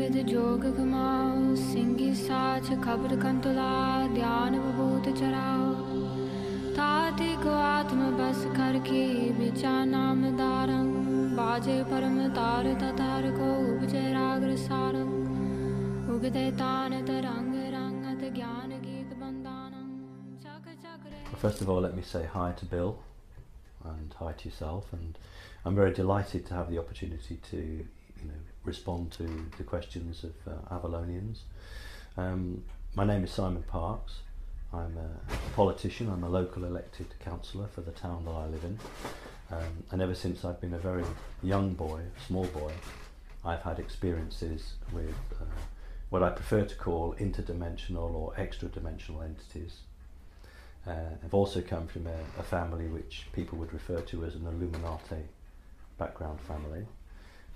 With जोग कमाओ सिंगी साच खबर कंतुला ध्यान विभूत चराओ ताति को आत्म बस करके बिचा नाम दारं बाजे परम तार ततार को उपजे राग सारं उगते तान तरंग रंगत ज्ञान गीत बंदानं चक चक्र. First of all, let me say hi to Bill and hi to yourself, and I'm very delighted to have the opportunity to respond to the questions of Avalonians. My name is Simon Parkes. I'm a politician. I'm a local elected councillor for the town that I live in, and ever since I've been a very young boy, small boy, I've had experiences with what I prefer to call interdimensional or extra-dimensional entities. I've also come from a family which people would refer to as an Illuminati background family.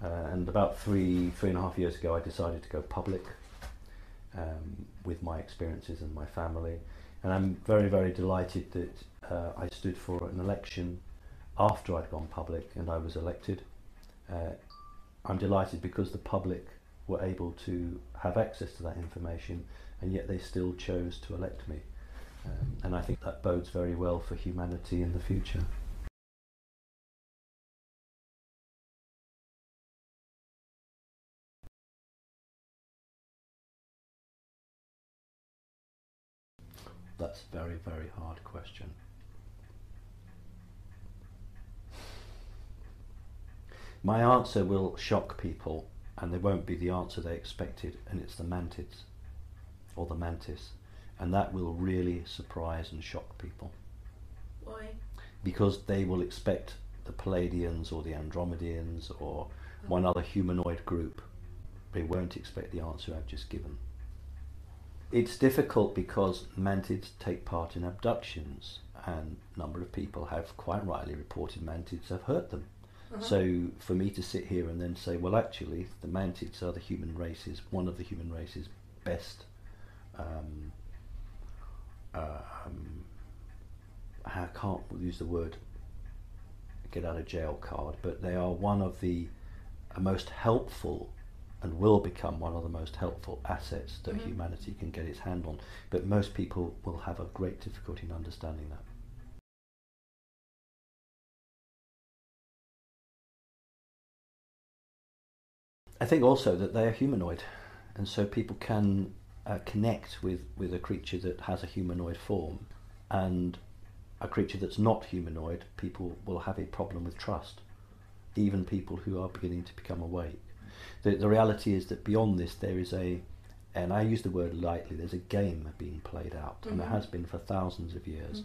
And about three and a half years ago I decided to go public with my experiences and my family. And I'm very, very delighted that I stood for an election after I'd gone public and I was elected. I'm delighted because the public were able to have access to that information, and yet they still chose to elect me. And I think that bodes very well for humanity in the future. That's a very, very hard question. My answer will shock people, and they won't be the answer they expected, and it's the Mantids, or the Mantis. And that will really surprise and shock people. Why? Because they will expect the Palladians or the Andromedians or one other humanoid group. They won't expect the answer I've just given. It's difficult because Mantids take part in abductions, and a number of people have quite rightly reported Mantids have hurt them. So for me to sit here and then say, well, actually the Mantids are the human race's, one of the human race's best I can't use the word get out of jail card, but they are one of the most helpful and will become one of the most helpful assets that humanity can get its hand on. But most people will have a great difficulty in understanding that. I think also that they are humanoid, and so people can connect with a creature that has a humanoid form, and a creature that's not humanoid, people will have a problem with trust, even people who are beginning to become awake. The reality is that beyond this there is and I use the word lightly, there's a game being played out, and there has been for thousands of years.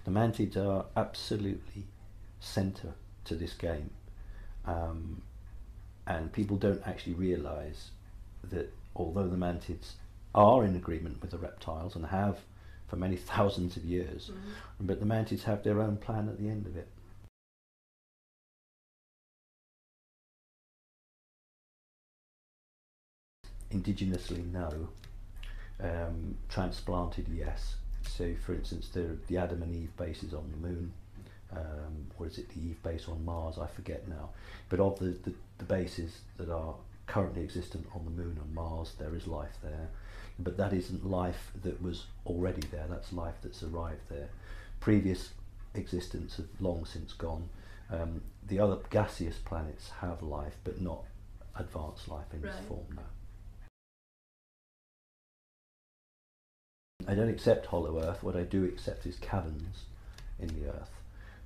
The Mantids are absolutely centre to this game, and people don't actually realise that although the Mantids are in agreement with the reptiles and have for many thousands of years, but the Mantids have their own plan at the end of it. Indigenously, no. Transplanted, yes. So for instance, the Adam and Eve base is on the moon, or is it the Eve base on Mars? I forget now. But of the bases that are currently existent on the moon and Mars, there is life there. But that isn't life that was already there, that's life that's arrived there. Previous existence have long since gone. The other gaseous planets have life, but not advanced life in this form, no. I don't accept hollow Earth. What I do accept is caverns in the Earth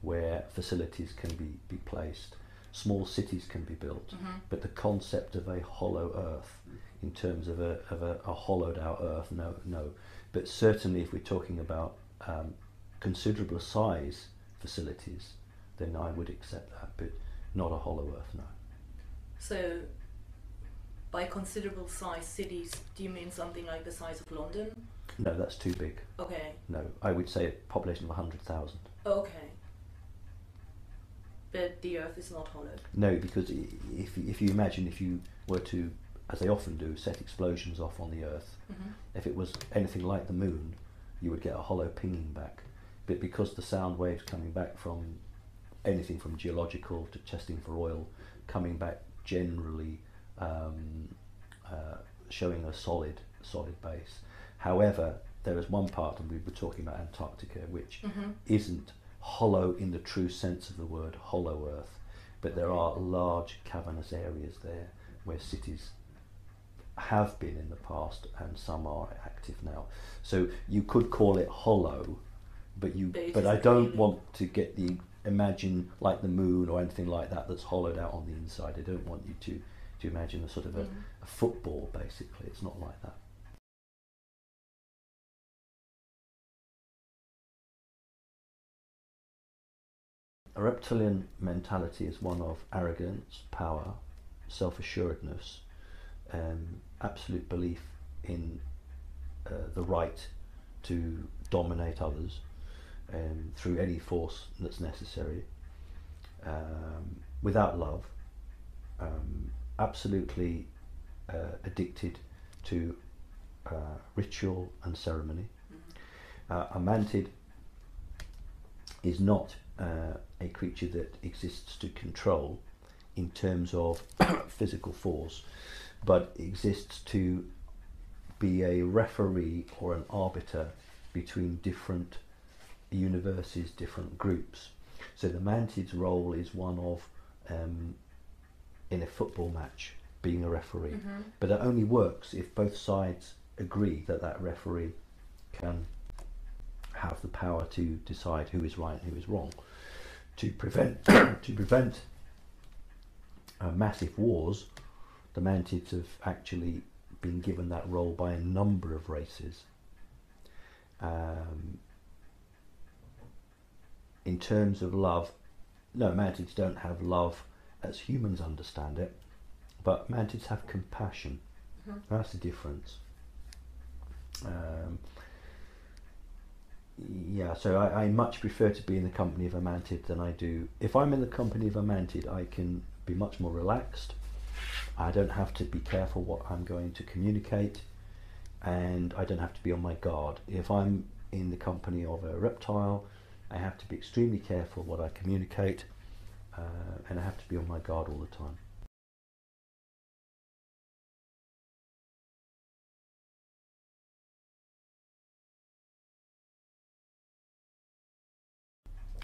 where facilities can be placed, small cities can be built, but the concept of a hollow Earth in terms of a hollowed out Earth, no. But certainly if we're talking about considerable size facilities, then I would accept that, but not a hollow Earth, no. So by considerable size cities, do you mean something like the size of London? No, that's too big. Okay. No, I would say a population of 100,000. Okay. But the Earth is not hollow? No, because if you imagine, if you were to, as they often do, set explosions off on the Earth, if it was anything like the moon, you would get a hollow pinging back. But because the sound waves coming back from anything from geological to testing for oil, coming back generally showing a solid base. However, there is one part, and we were talking about Antarctica, which isn't hollow in the true sense of the word, hollow Earth, but there are large cavernous areas there where cities have been in the past, and some are active now. So you could call it hollow, but I don't want to get imagine like the moon or anything like that that's hollowed out on the inside. I don't want you to imagine a sort of a football, basically. It's not like that. A reptilian mentality is one of arrogance, power, self-assuredness, absolute belief in the right to dominate others through any force that's necessary, without love, absolutely addicted to ritual and ceremony. A mantid is not a creature that exists to control in terms of physical force, but exists to be a referee or an arbiter between different universes, different groups. So the mantid's role is one of, in a football match, being a referee. But it only works if both sides agree that that referee can have the power to decide who is right and who is wrong. To prevent massive wars, the mantids have actually been given that role by a number of races. In terms of love, no, mantids don't have love as humans understand it, but mantids have compassion. That's the difference. Yeah, so I much prefer to be in the company of a mantid than I do. If I'm in the company of a mantid, I can be much more relaxed. I don't have to be careful what I'm going to communicate, and I don't have to be on my guard. If I'm in the company of a reptile, I have to be extremely careful what I communicate, and I have to be on my guard all the time.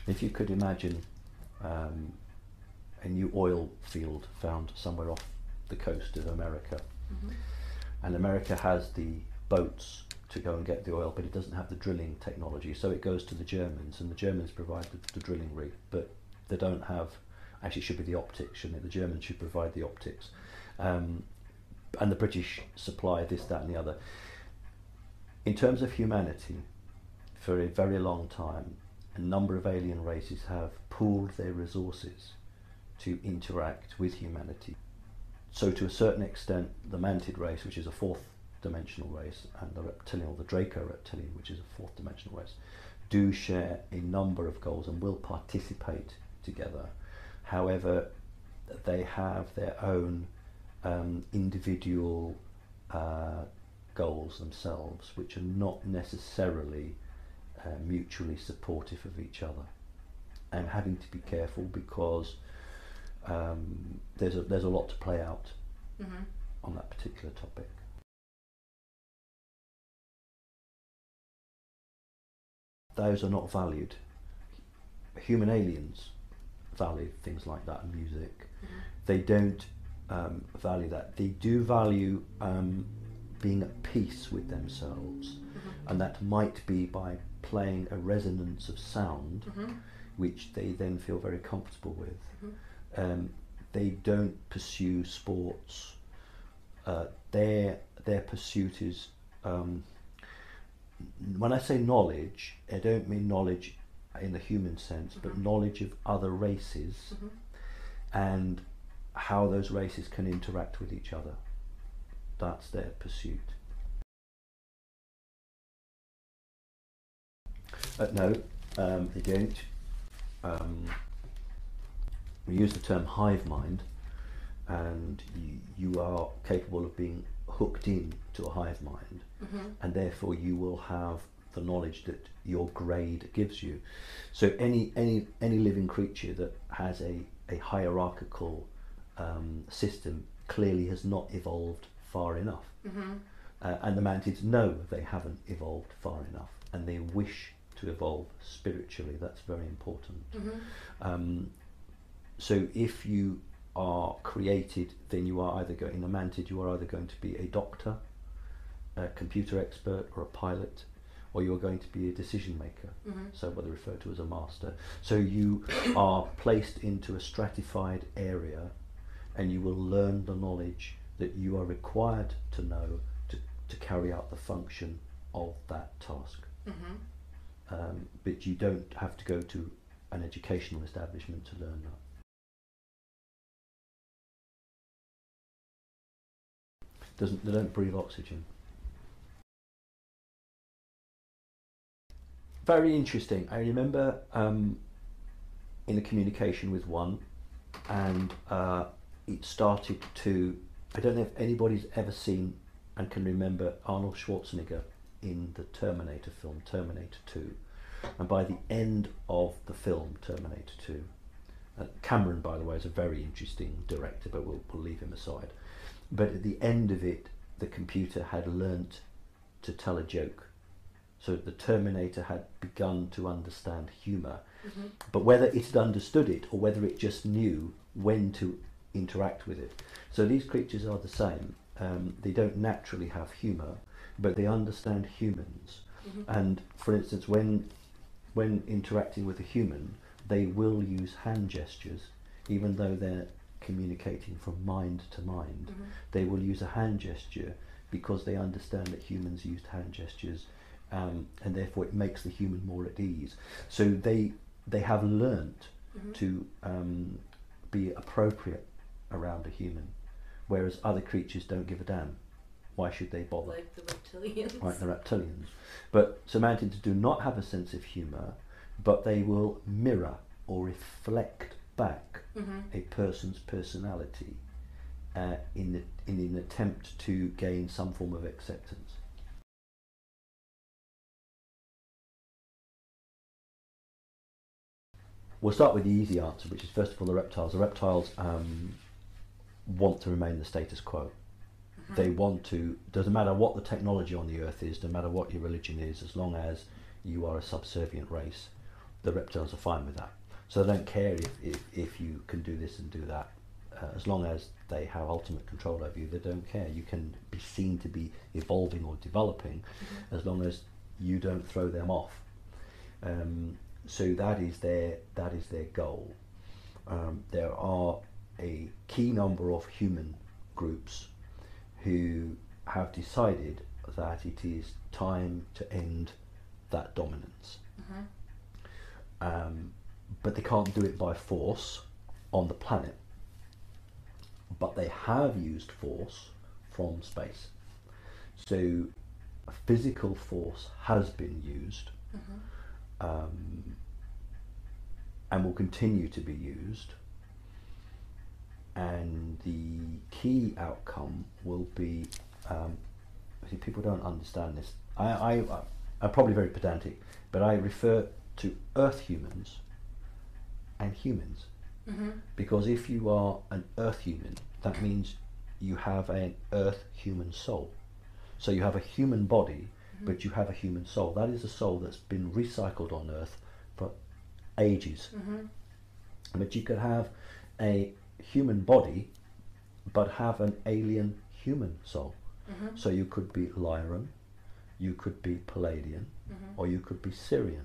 If you could imagine a new oil field found somewhere off the coast of America, and America has the boats to go and get the oil, but it doesn't have the drilling technology, so it goes to the Germans, and the Germans provide the drilling rig, but they don't have, actually it should be the optics, shouldn't it? The Germans should provide the optics, and the British supply this, that and the other. In terms of humanity, for a very long time, a number of alien races have pooled their resources to interact with humanity. So to a certain extent, the mantid race, which is a fourth dimensional race, and the reptilian, or the Draco reptilian, which is a fourth dimensional race, do share a number of goals and will participate together. However, they have their own individual goals themselves, which are not necessarily mutually supportive of each other. I'm having to be careful because there's a lot to play out on that particular topic. Those are not valued. Human aliens value things like that, music. They don't value that. They do value being at peace with themselves, and that might be by playing a resonance of sound, which they then feel very comfortable with. They don't pursue sports. Their pursuit is, when I say knowledge, I don't mean knowledge in the human sense, but knowledge of other races and how those races can interact with each other. That's their pursuit. No, they don't. We use the term hive mind, and you are capable of being hooked in to a hive mind, and therefore you will have the knowledge that your grade gives you. So any living creature that has a hierarchical system clearly has not evolved far enough. Mm-hmm. And the mantids know they haven't evolved far enough, and they wish to evolve spiritually. That's very important. Mm-hmm. So if you are created, then you are either going, in a mantid, you are either going to be a doctor, a computer expert, or a pilot, or you are going to be a decision maker. Mm-hmm. So what they refer to as a master. So you are placed into a stratified area, and you will learn the knowledge that you are required to know to carry out the function of that task. Mm-hmm. But you don't have to go to an educational establishment to learn that. They don't breathe oxygen. Very interesting. I remember in a communication with one, and it started to, I don't know if anybody's ever seen and can remember Arnold Schwarzenegger in the Terminator film, Terminator 2. And by the end of the film, Terminator 2, Cameron, by the way, is a very interesting director, but we'll leave him aside. But at the end of it, the computer had learnt to tell a joke. So the Terminator had begun to understand humour. Mm-hmm. But whether it had understood it or whether it just knew when to interact with it. So these creatures are the same. They don't naturally have humour, but they understand humans. Mm-hmm. And for instance, when interacting with a human, they will use hand gestures, even though they're communicating from mind to mind. Mm-hmm. They will use a hand gesture because they understand that humans used hand gestures, and therefore it makes the human more at ease. So they have learnt Mm-hmm. to be appropriate around a human, whereas other creatures don't give a damn. Why should they bother? Like the reptilians. Right, the reptilians. But so mantids do not have a sense of humour, but they will mirror or reflect back Mm-hmm. a person's personality in an attempt to gain some form of acceptance. We'll start with the easy answer, which is first of all the reptiles. The reptiles want to remain the status quo. Mm-hmm. They want to, doesn't matter what the technology on the earth is, no matter what your religion is, as long as you are a subservient race, the reptiles are fine with that. So they don't care if you can do this and do that. As long as they have ultimate control over you, they don't care. You can be seen to be evolving or developing, Mm-hmm. as long as you don't throw them off. So that is their goal. There are a key number of human groups who have decided that it is time to end that dominance. Mm-hmm. But they can't do it by force on the planet. But they have used force from space. So physical force has been used, Mm-hmm. And will continue to be used. And the key outcome will be, see, people don't understand this. I'm probably very pedantic, but I refer to Earth humans and humans. Mm-hmm. Because if you are an Earth human, that means you have an Earth human soul. So you have a human body, Mm-hmm. but you have a human soul. That is a soul that's been recycled on Earth for ages. Mm-hmm. But you could have a human body, but have an alien human soul. Mm-hmm. So you could be Lyran, you could be Palladian, Mm-hmm. or you could be Syrian,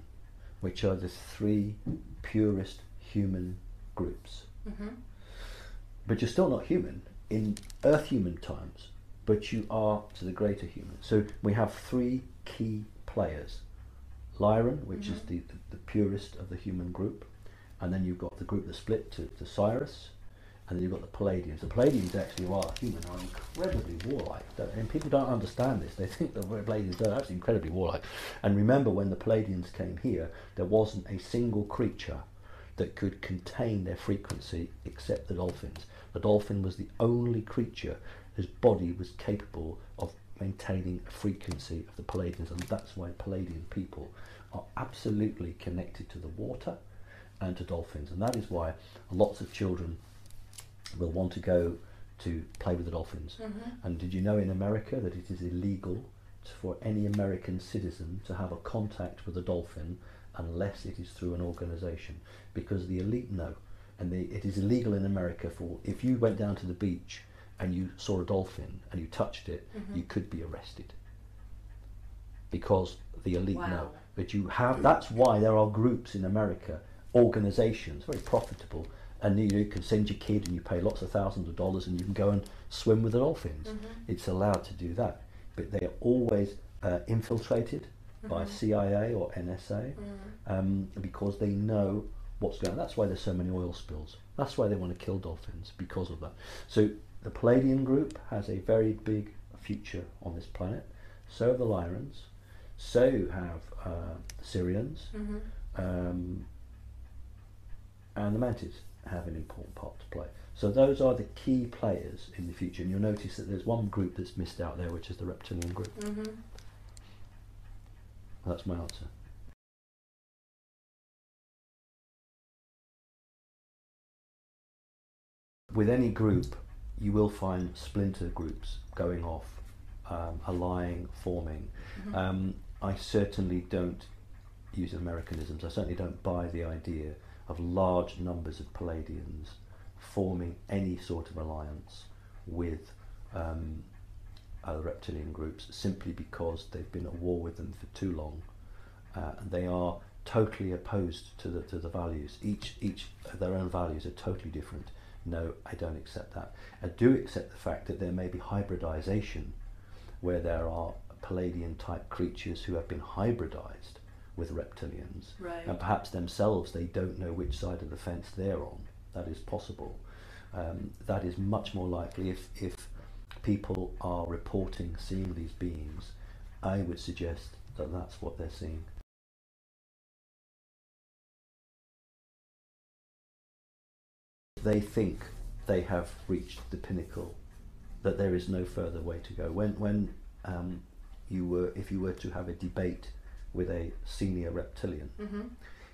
which are the three purest human groups. Mm-hmm. But you're still not human in Earth human times, but you are to the greater human. So we have three key players. Lyran, which is Mm-hmm. the purest of the human group, and then you've got the group that split to Cyrus, and then you've got the Palladians. The Palladians actually are human, are incredibly warlike, and people don't understand this. They think the Palladians are actually incredibly warlike. And remember, when the Palladians came here, there wasn't a single creature that could contain their frequency except the dolphins. The dolphin was the only creature whose body was capable of maintaining a frequency of the Palladians, and that's why Palladian people are absolutely connected to the water and to dolphins. And that is why lots of children will want to go to play with the dolphins. Mm-hmm. And did you know in America that it is illegal for any American citizen to have a contact with a dolphin unless it is through an organisation? Because the elite know, and it is illegal in America for, if you went down to the beach and you saw a dolphin and you touched it, Mm-hmm. you could be arrested. Because the elite Wow. know. But you have, that's why there are groups in America, organisations, very profitable, and you can send your kid and you pay lots of thousands of dollars and you can go and swim with the dolphins. Mm-hmm. It's allowed to do that. But they are always infiltrated by Mhm. CIA or NSA Mm. because they know what's going on. That's why there's so many oil spills. That's why they want to kill dolphins, because of that. So the Palladian group has a very big future on this planet. So have the Lyrans. So have the Syrians. Mm-hmm. And the Mantids have an important part to play. So those are the key players in the future. And you'll notice that there's one group that's missed out there, which is the Reptilian group. Mm-hmm. That's my answer. With any group, you will find splinter groups going off, allying, forming. Mm-hmm. I certainly don't use Americanisms. I certainly don't buy the idea of large numbers of Palladians forming any sort of alliance with other reptilian groups simply because they've been at war with them for too long. And they are totally opposed to the values. Each of their own values are totally different. No, I don't accept that. I do accept the fact that there may be hybridization, where there are Palladian type creatures who have been hybridized with reptilians, Right. and perhaps themselves they don't know which side of the fence they're on. That is possible. That is much more likely if people are reporting seeing these beings. I would suggest that that's what they're seeing. They think they have reached the pinnacle, that there is no further way to go. If you were to have a debate with a senior reptilian, Mm-hmm.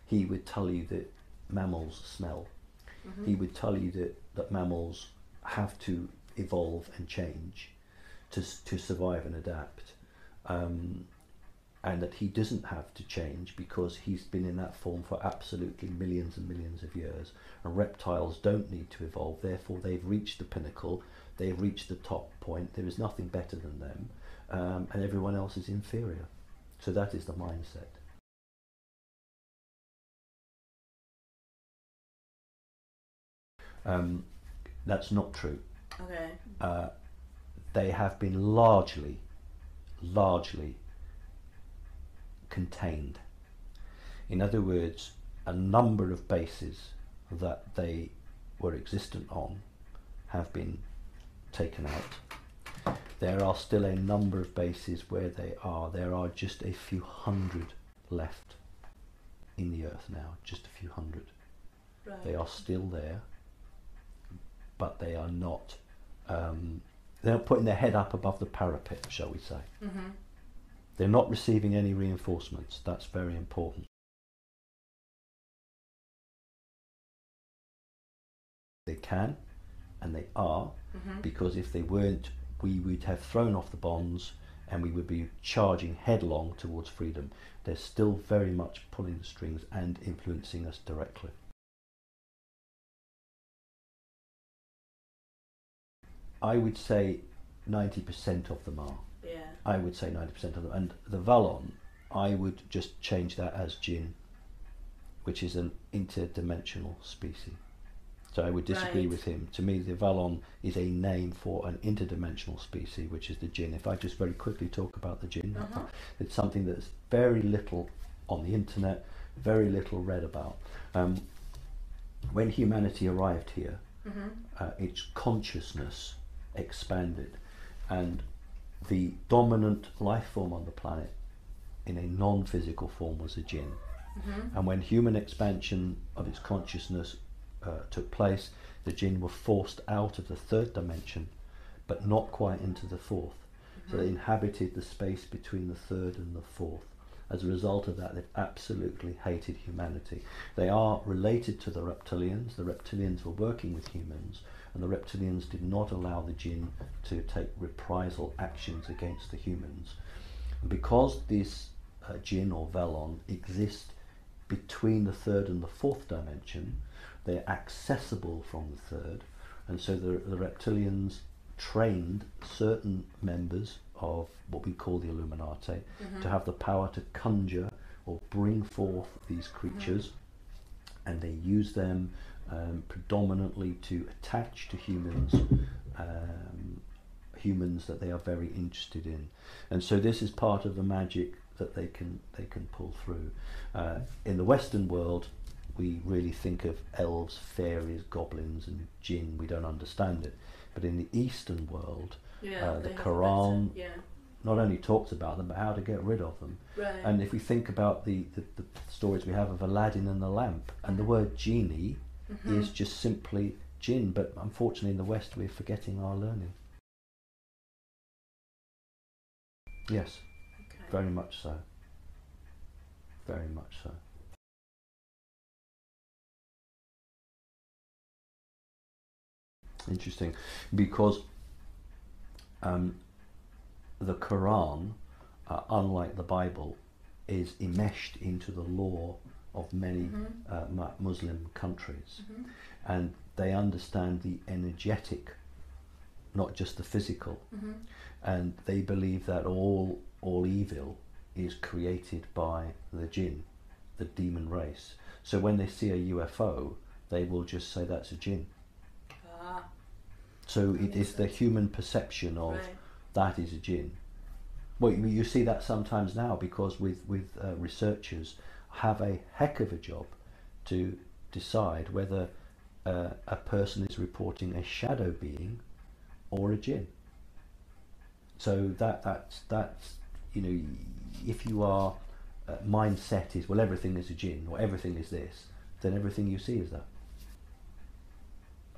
he would tell you that mammals smell. Mm-hmm. He would tell you that mammals have to evolve and change to survive and adapt, and that he doesn't have to change because he's been in that form for absolutely millions and millions of years. And reptiles don't need to evolve, therefore they've reached the pinnacle, they've reached the top point, there is nothing better than them, and everyone else is inferior. So that is the mindset. That's not true. Okay. They have been largely contained. In other words, a number of bases that they were existent on have been taken out. There are still a number of bases where there are just a few hundred left in the earth now, just a few hundred. Right. They are still there, but they are not, they're not putting their head up above the parapet, shall we say. Mm-hmm. They're not receiving any reinforcements. That's very important. They can, and they are, Mm-hmm. because if they weren't, we would have thrown off the bonds and we would be charging headlong towards freedom. They're still very much pulling the strings and influencing us directly. I would say 90% of them are. Yeah. I would say 90% of them. And the Valon, I would just change that as Jinn, which is an interdimensional species. So I would disagree Right. with him. To me, the Valon is a name for an interdimensional species, which is the Jinn. If I just very quickly talk about the Jinn, Uh-huh. it's something that's very little on the internet, very little read about. When humanity arrived here, Mm-hmm. its consciousness expanded, and the dominant life form on the planet in a non-physical form was a Jinn. Mm-hmm. And when human expansion of its consciousness took place, the Jinn were forced out of the third dimension, but not quite into the fourth. So they inhabited the space between the third and the fourth. as a result of that, they've absolutely hated humanity. They are related to the reptilians. The reptilians were working with humans, and the reptilians did not allow the jinn to take reprisal actions against the humans. And because this jinn or Velon exist between the third and the fourth dimension, they're accessible from the third, and so the reptilians trained certain members of what we call the Illuminati to have the power to conjure or bring forth these creatures, and they use them predominantly to attach to humans, humans that they are very interested in. And so this is part of the magic that they can pull through. In the Western world, we really think of elves, fairies, goblins and jinn. We don't understand it. But in the Eastern world, the Quran not only talks about them, but how to get rid of them. Right. And if we think about the stories we have of Aladdin and the lamp, and the word genie is just simply jinn, but unfortunately in the West we're forgetting our learning. Yes, Okay. very much so. Very much so. Interesting, because the Quran, unlike the Bible, is enmeshed into the law of many Muslim countries, and they understand the energetic, not just the physical, and they believe that all evil is created by the jinn, the demon race. So when they see a UFO, they will just say that's a jinn. So it is the human perception of that is a jinn. Well, you see that sometimes now, because with researchers have a heck of a job to decide whether a person is reporting a shadow being or a jinn. So that's you know, if you are mindset is, well, everything is a jinn or everything is this, then everything you see is that.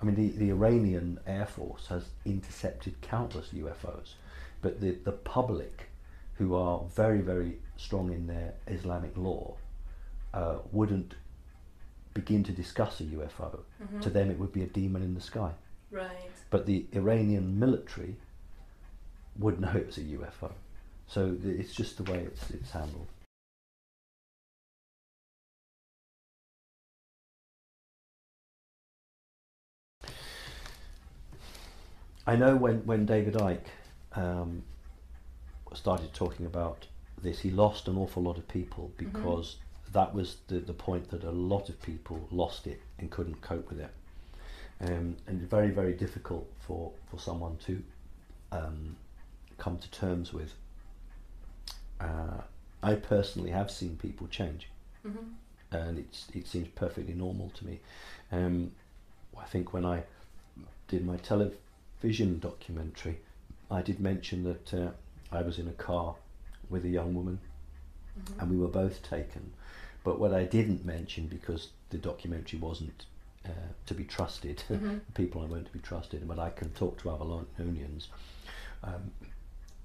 I mean, the Iranian Air Force has intercepted countless UFOs, but the public, who are very, very strong in their Islamic law, wouldn't begin to discuss a UFO. To them it would be a demon in the sky. Right. But the Iranian military would know it was a UFO. So it's just the way it's handled. I know when David Icke started talking about this, he lost an awful lot of people, because that was the point that a lot of people lost it and couldn't cope with it. And it's very, very difficult for someone to come to terms with. I personally have seen people change, and it seems perfectly normal to me. I think when I did my television documentary, I did mention that I was in a car with a young woman, and we were both taken. But what I didn't mention, because the documentary wasn't to be trusted, people weren't to be trusted, but I can talk to Avalonians.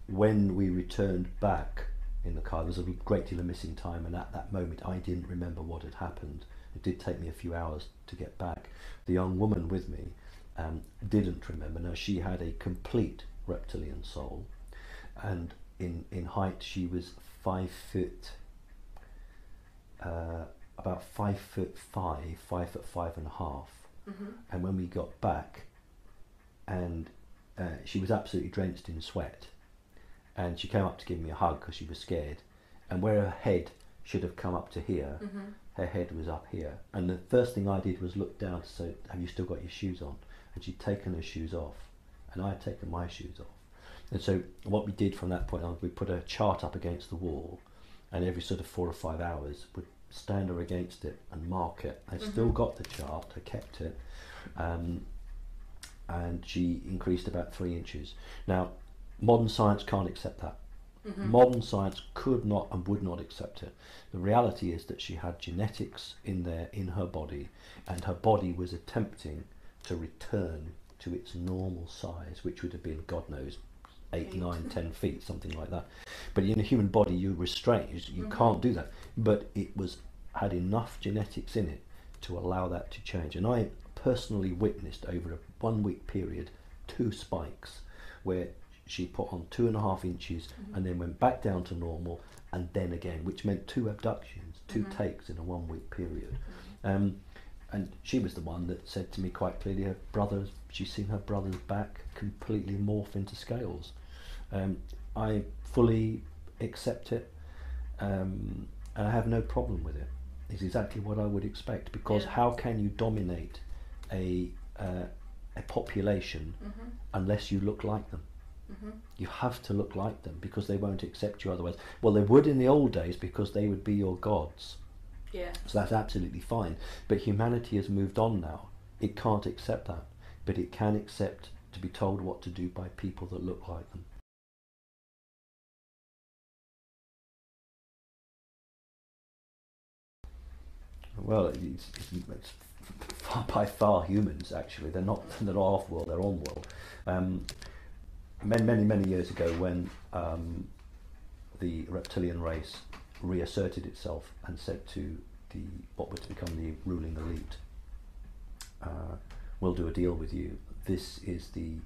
When we returned back in the car, there was a great deal of missing time, and at that moment I didn't remember what had happened. It did take me a few hours to get back. The young woman with me didn't remember. Now, she had a complete reptilian soul, and in height she was 5 foot, about 5'5", 5'5.5", and when we got back, and she was absolutely drenched in sweat, and she came up to give me a hug because she was scared, and where her head should have come up to here, her head was up here, and the first thing I did was look down to say, have you still got your shoes on? And she'd taken her shoes off, and I had taken my shoes off. And so what we did from that point on, we put a chart up against the wall, and every sort of 4 or 5 hours would stand her against it and mark it. I still got the chart, I kept it, and she increased about 3 inches. Now, modern science can't accept that. Modern science could not and would not accept it. The reality is that she had genetics in her body, and her body was attempting to return to its normal size, which would have been, God knows, 8, 9, 10 feet, something like that. But in a human body, you restrain. You can't do that. But it had enough genetics in it to allow that to change. And I personally witnessed over a 1 week period 2 spikes where she put on 2.5 inches and then went back down to normal, and then again, which meant 2 abductions, 2 takes in a 1 week period. And she was the one that said to me quite clearly, her brothers, she's seen her brother's back completely morph into scales. I fully accept it, and I have no problem with it. It's exactly what I would expect, because how can you dominate a population unless you look like them? You have to look like them, because they won't accept you otherwise. Well, they would in the old days, because they would be your gods. Yeah. So that's absolutely fine. But humanity has moved on now. It can't accept that. But it can accept to be told what to do by people that look like them. Well, it's by far humans, actually. They're not off-world, they're on-world. Many years ago, when the reptilian race reasserted itself and said to what was to become the ruling elite, we'll do a deal with you. This is the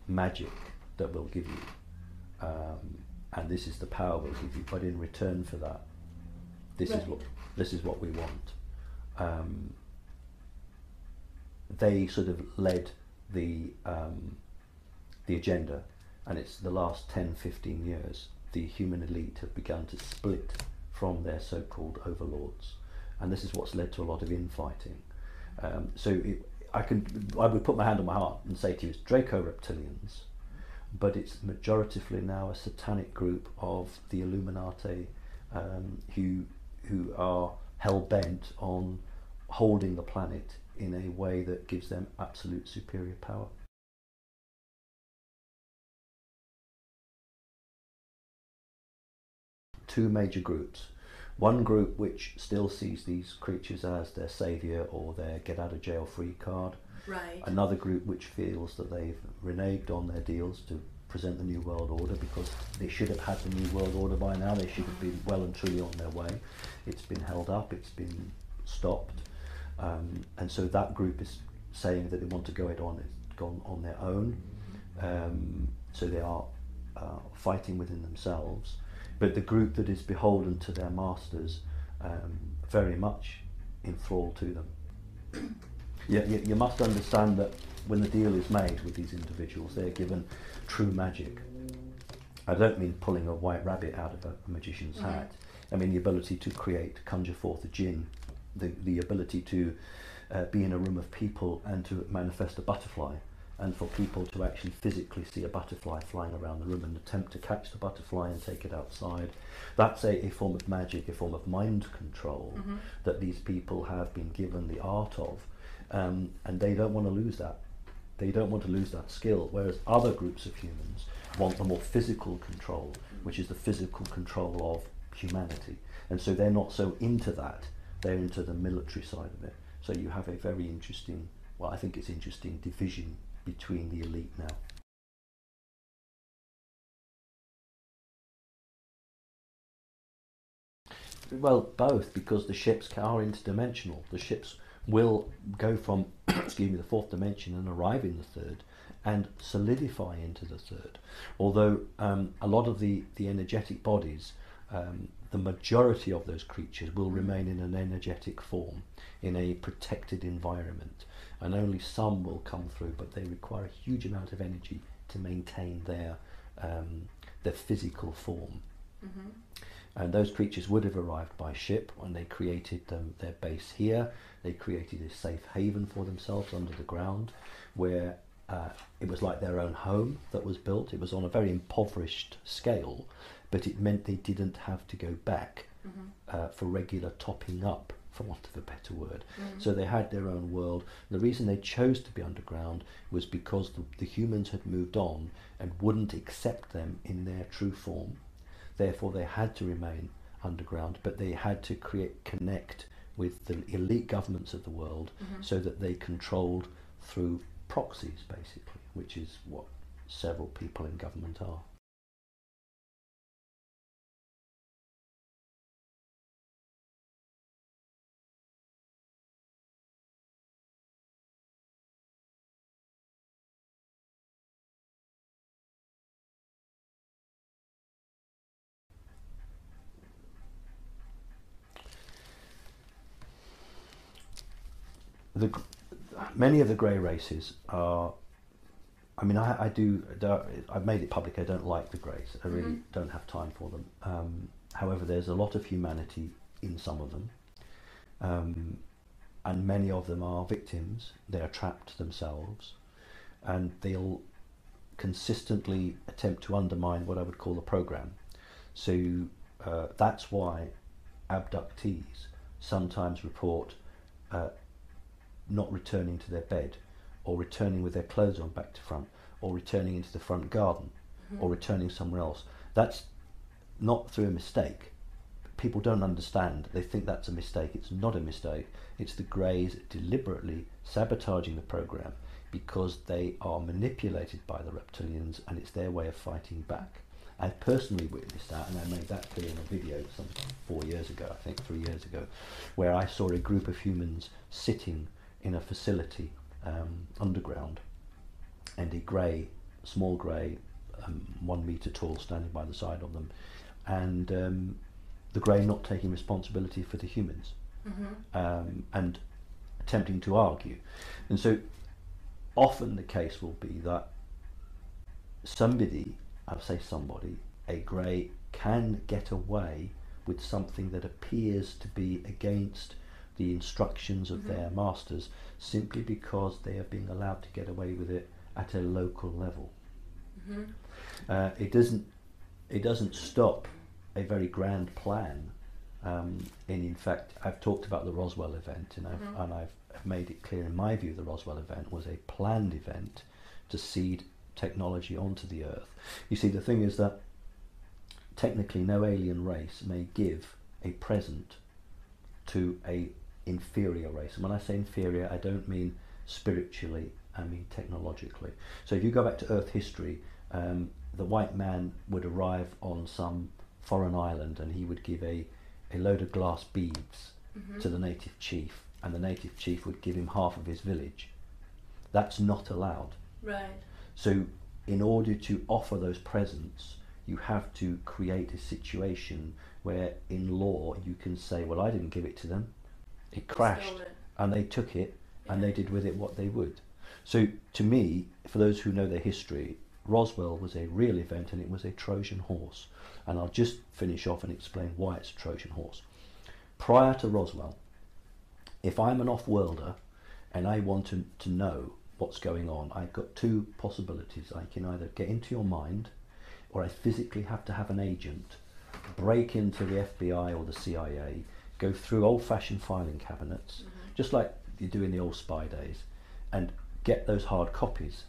magic that we'll give you, and this is the power we'll give you. But in return for that, this is what we want. They sort of led the agenda, and it's the last 10-15 years the human elite have begun to split from their so-called overlords, and this is what's led to a lot of infighting. I would put my hand on my heart and say to you, it's Draco reptilians, but it's majoritively now a satanic group of the Illuminati, who are hell-bent on holding the planet in a way that gives them absolute superior power. Two major groups. One group which still sees these creatures as their saviour or their get-out-of-jail-free card. Right. Another group which feels that they've reneged on their deals to present the New World Order, because they should have had the New World Order by now. They should have been well and truly on their way. It's been held up, it's been stopped, and so that group is saying that they want to go on their own. So they are fighting within themselves. But the group that is beholden to their masters, very much enthralled to them. You must understand that when the deal is made with these individuals, they're given true magic. I don't mean pulling a white rabbit out of a magician's hat. I mean the ability to conjure forth a jinn, the ability to be in a room of people and to manifest a butterfly, and for people to actually physically see a butterfly flying around the room and attempt to catch the butterfly and take it outside. That's a form of magic, a form of mind control that these people have been given the art of, and they don't want to lose that. They don't want to lose that skill, whereas other groups of humans want the more physical control, which is the physical control of humanity. And so they're not so into that, they're into the military side of it. So you have a very interesting, well, I think it's interesting, division between the elite now. Well, both, because the ships are interdimensional. The ships will go from excuse me, the 4th dimension and arrive in the 3rd and solidify into the 3rd. Although a lot of the energetic bodies, the majority of those creatures will remain in an energetic form, in a protected environment, and only some will come through, but they require a huge amount of energy to maintain their physical form. And those creatures would have arrived by ship when they created their base here. They created a safe haven for themselves under the ground, where it was like their own home that was built. It was on a very impoverished scale, but it meant they didn't have to go back for regular topping up, for want of a better word. So they had their own world. The reason they chose to be underground was because the humans had moved on and wouldn't accept them in their true form. Therefore they had to remain underground, but they had to connect with the elite governments of the world, so that they controlled through proxies, basically, which is what several people in government are. many of the grey races are. I mean, I've made it public. I don't like the greys. I really don't have time for them. However, there's a lot of humanity in some of them, and many of them are victims. They are trapped themselves, and they'll consistently attempt to undermine what I would call the program. So that's why abductees sometimes report not returning to their bed, or returning with their clothes on back to front, or returning into the front garden, or returning somewhere else. That's not through a mistake. People don't understand. They think that's a mistake. It's not a mistake. It's the Greys deliberately sabotaging the program because they are manipulated by the reptilians, and it's their way of fighting back. I've personally witnessed that, and I made that clear in a video some 4 years ago, I think 3 years ago, where I saw a group of humans sitting in a facility underground, and a grey, small grey, 1 metre tall, standing by the side of them, and the grey not taking responsibility for the humans, and attempting to argue. And so often the case will be that somebody, I'll say somebody, a grey, can get away with something that appears to be against the instructions of their masters, simply because they are being allowed to get away with it at a local level. It doesn't stop a very grand plan. And in fact, I've talked about the Roswell event, and I've made it clear, in my view, the Roswell event was a planned event to seed technology onto the Earth. You see, the thing is that technically no alien race may give a present to a inferior race. And when I say inferior, I don't mean spiritually, I mean technologically. So if you go back to Earth history, the white man would arrive on some foreign island, and he would give a load of glass beads to the native chief, and the native chief would give him half of his village. That's not allowed. Right. So in order to offer those presents, you have to create a situation where in law you can say, well, I didn't give it to them, it crashed, and they took it, and they did with it what they would. So to me, for those who know their history, Roswell was a real event, and it was a Trojan horse. And I'll just finish off and explain why it's a Trojan horse. Prior to Roswell, if I'm an off-worlder and I want to know what's going on, I've got two possibilities. I can either get into your mind, or I physically have to have an agent break into the FBI or the CIA, go through old-fashioned filing cabinets, just like you do in the old spy days, and get those hard copies.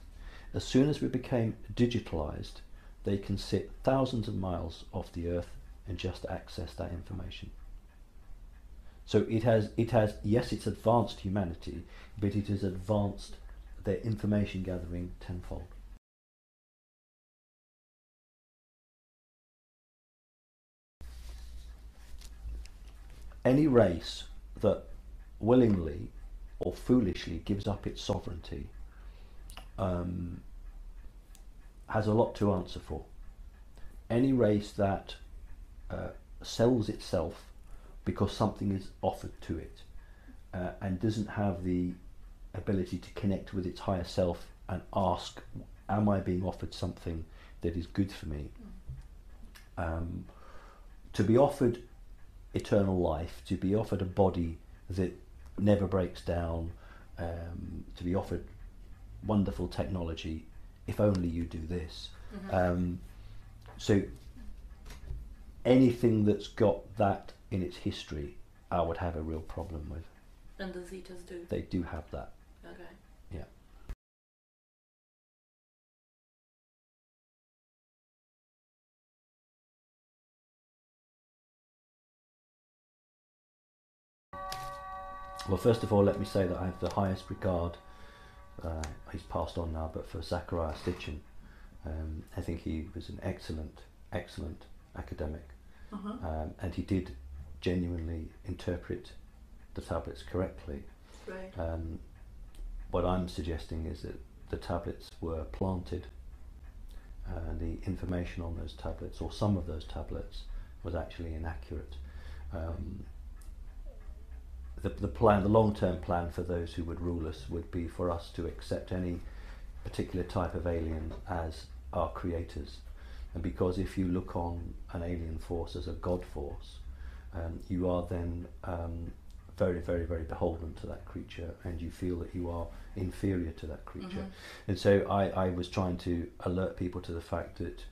As soon as we became digitalized, they can sit thousands of miles off the Earth and just access that information. So it has, yes, it's advanced humanity, but it has advanced their information gathering tenfold. Any race that willingly or foolishly gives up its sovereignty has a lot to answer for. Any race that sells itself because something is offered to it and doesn't have the ability to connect with its higher self and ask, am I being offered something that is good for me? To be offered eternal life, to be offered a body that never breaks down, to be offered wonderful technology, if only you do this. So anything that's got that in its history, I would have a real problem with. And the Zetas do? They do have that. Okay. Yeah. Well, first of all, let me say that I have the highest regard, he's passed on now, but for Zachariah Sitchin. I think he was an excellent academic, and he did genuinely interpret the tablets correctly. Right. What I'm suggesting is that the tablets were planted, and the information on those tablets, or some of those tablets, was actually inaccurate. the long-term plan for those who would rule us would be for us to accept any particular type of alien as our creators. And because if you look on an alien force as a god force, you are then very, very, very beholden to that creature, and you feel that you are inferior to that creature. And so I was trying to alert people to the fact that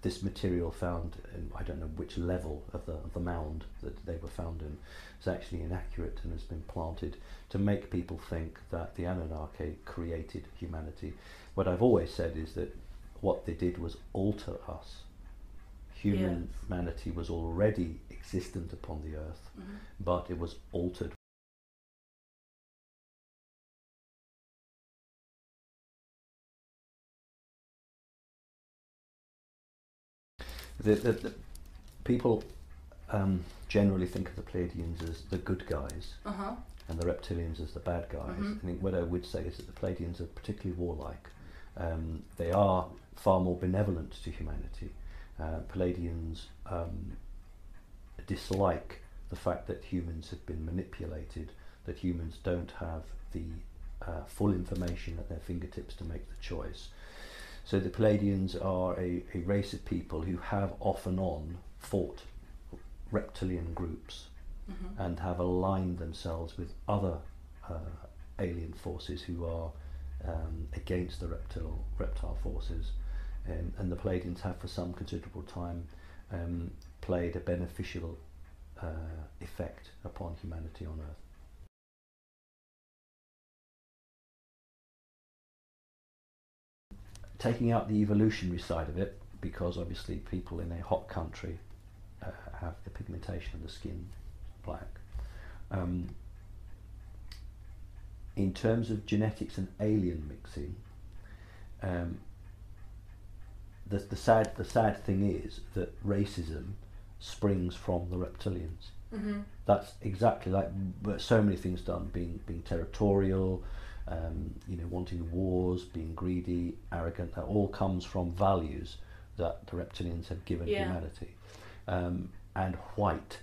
this material found in, I don't know which level of the mound that they were found in, is actually inaccurate and has been planted to make people think that the Anunnaki created humanity. What I've always said is that what they did was alter us. Humanity was already existent upon the earth, but it was altered. The people generally think of the Pleiadians as the good guys, and the Reptilians as the bad guys. I think what I would say is that the Pleiadians are particularly warlike. They are far more benevolent to humanity. Pleiadians dislike the fact that humans have been manipulated, that humans don't have the full information at their fingertips to make the choice. So the Pleiadians are a race of people who have off and on fought reptilian groups and have aligned themselves with other alien forces who are against the reptile forces. And the Pleiadians have for some considerable time played a beneficial effect upon humanity on Earth. Taking out the evolutionary side of it, because obviously people in a hot country have the pigmentation of the skin black. In terms of genetics and alien mixing, the sad thing is that racism springs from the reptilians. That's exactly like so many things done, being territorial, wanting wars, being greedy, arrogant. That all comes from values that the reptilians have given humanity. And white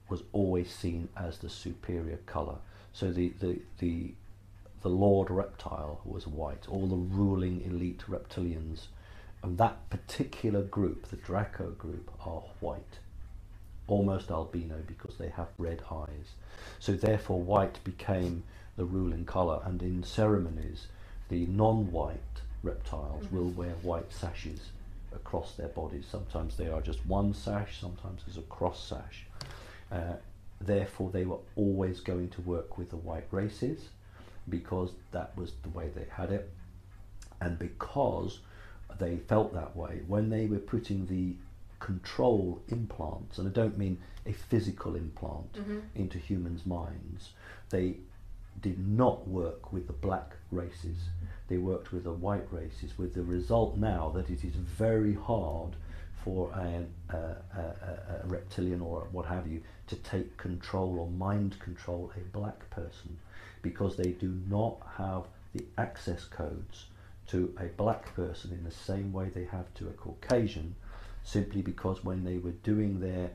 was always seen as the superior colour. So the Lord Reptile was white. All the ruling elite reptilians, and that particular group, the Draco group, are white, almost albino, because they have red eyes. So therefore white became the ruling colour, and in ceremonies the non-white reptiles will wear white sashes across their bodies. Sometimes they are just one sash, sometimes there's a cross sash. Therefore they were always going to work with the white races, because that was the way they had it, and because they felt that way, when they were putting the control implants, and I don't mean a physical implant, into humans' minds, they did not work with the black races. They worked with the white races, with the result now that it is very hard for a reptilian or what have you to take control or mind control a black person, because they do not have the access codes to a black person in the same way they have to a Caucasian, simply because when they were doing their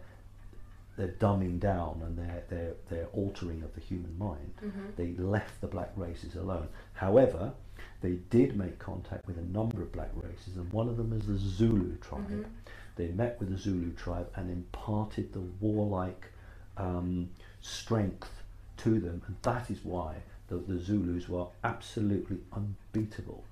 dumbing down and their altering of the human mind, they left the black races alone. However, they did make contact with a number of black races, and one of them is the Zulu tribe. They met with the Zulu tribe and imparted the warlike strength to them, and that is why the Zulus were absolutely unbeatable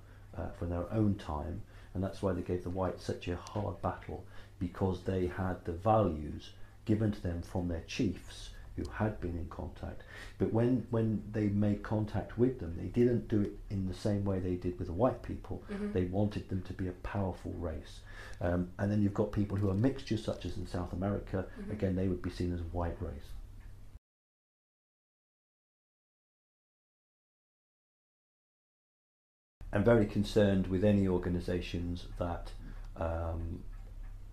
for their own time, and that's why they gave the whites such a hard battle, because they had the values given to them from their chiefs who had been in contact. But when they made contact with them, they didn't do it in the same way they did with the white people. They wanted them to be a powerful race. And then you've got people who are mixtures, such as in South America. Again, they would be seen as a white race. I'm very concerned with any organisations that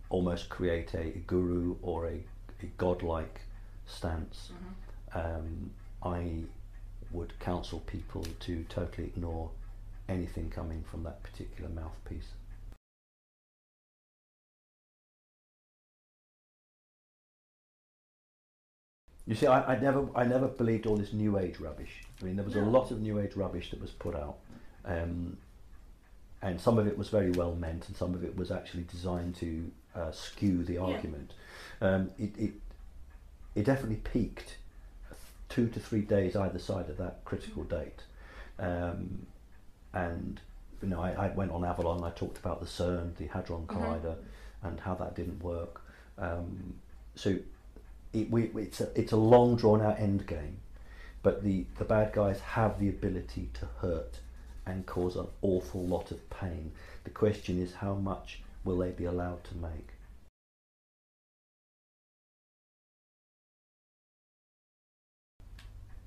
almost create a guru or a godlike stance. I would counsel people to totally ignore anything coming from that particular mouthpiece. You see, I never believed all this New Age rubbish. I mean, there was a lot of New Age rubbish that was put out, and some of it was very well meant, and some of it was actually designed to skew the argument. It definitely peaked 2 to 3 days either side of that critical date, and you know, I went on Avalon. I talked about the CERN, the Hadron Collider, and how that didn't work. So it's a long drawn out end game, but the bad guys have the ability to hurt and cause an awful lot of pain. The question is, how much will they be allowed to make?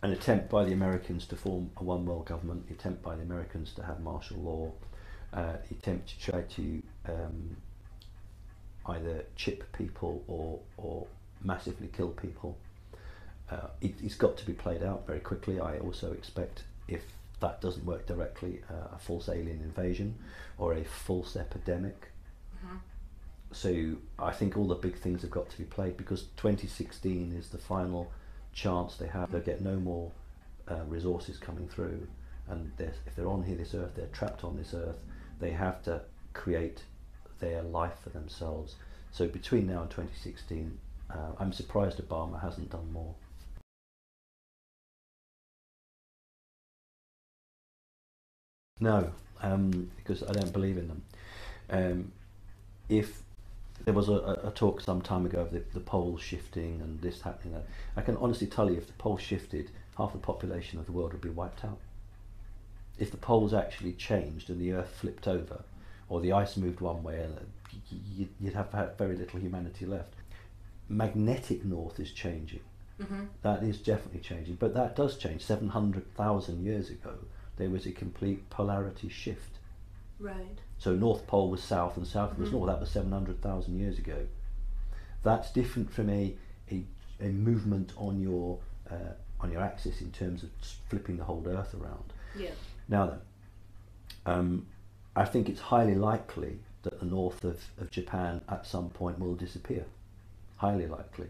An attempt by the Americans to form a one world government, the attempt by the Americans to have martial law, the attempt to try to either chip people or massively kill people. It's got to be played out very quickly. I also expect, if that doesn't work directly, a false alien invasion or a false epidemic. So I think all the big things have got to be played, because 2016 is the final chance they have. They'll get no more resources coming through, and if they're on this earth, they're trapped on this earth. They have to create their life for themselves. So between now and 2016, I'm surprised Obama hasn't done more. No, because I don't believe in them. If there was a talk some time ago of the poles shifting and this happening, that I can honestly tell you, if the poles shifted, half the population of the world would be wiped out. If the poles actually changed and the earth flipped over, or the ice moved one way, you'd have very little humanity left. Magnetic north is changing. That is definitely changing, but that does change. 700,000 years ago, there was a complete polarity shift. Right. So North Pole was south and south was north. That was 700,000 years ago. That's different from a movement on your axis in terms of flipping the whole Earth around. Yeah. Now then, I think it's highly likely that the north of Japan at some point will disappear. Highly likely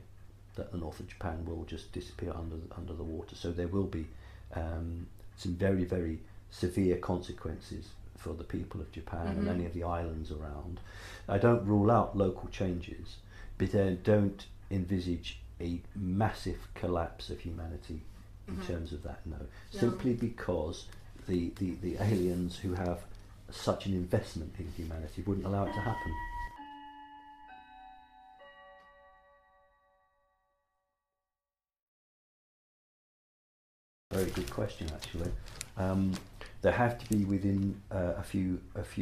that the north of Japan will just disappear under the water. So there will be some very, very severe consequences for the people of Japan and any of the islands around. I don't rule out local changes, but I don't envisage a massive collapse of humanity in terms of that, no. Simply because the aliens who have such an investment in humanity wouldn't allow it to happen. Very good question, actually. They have to be within a few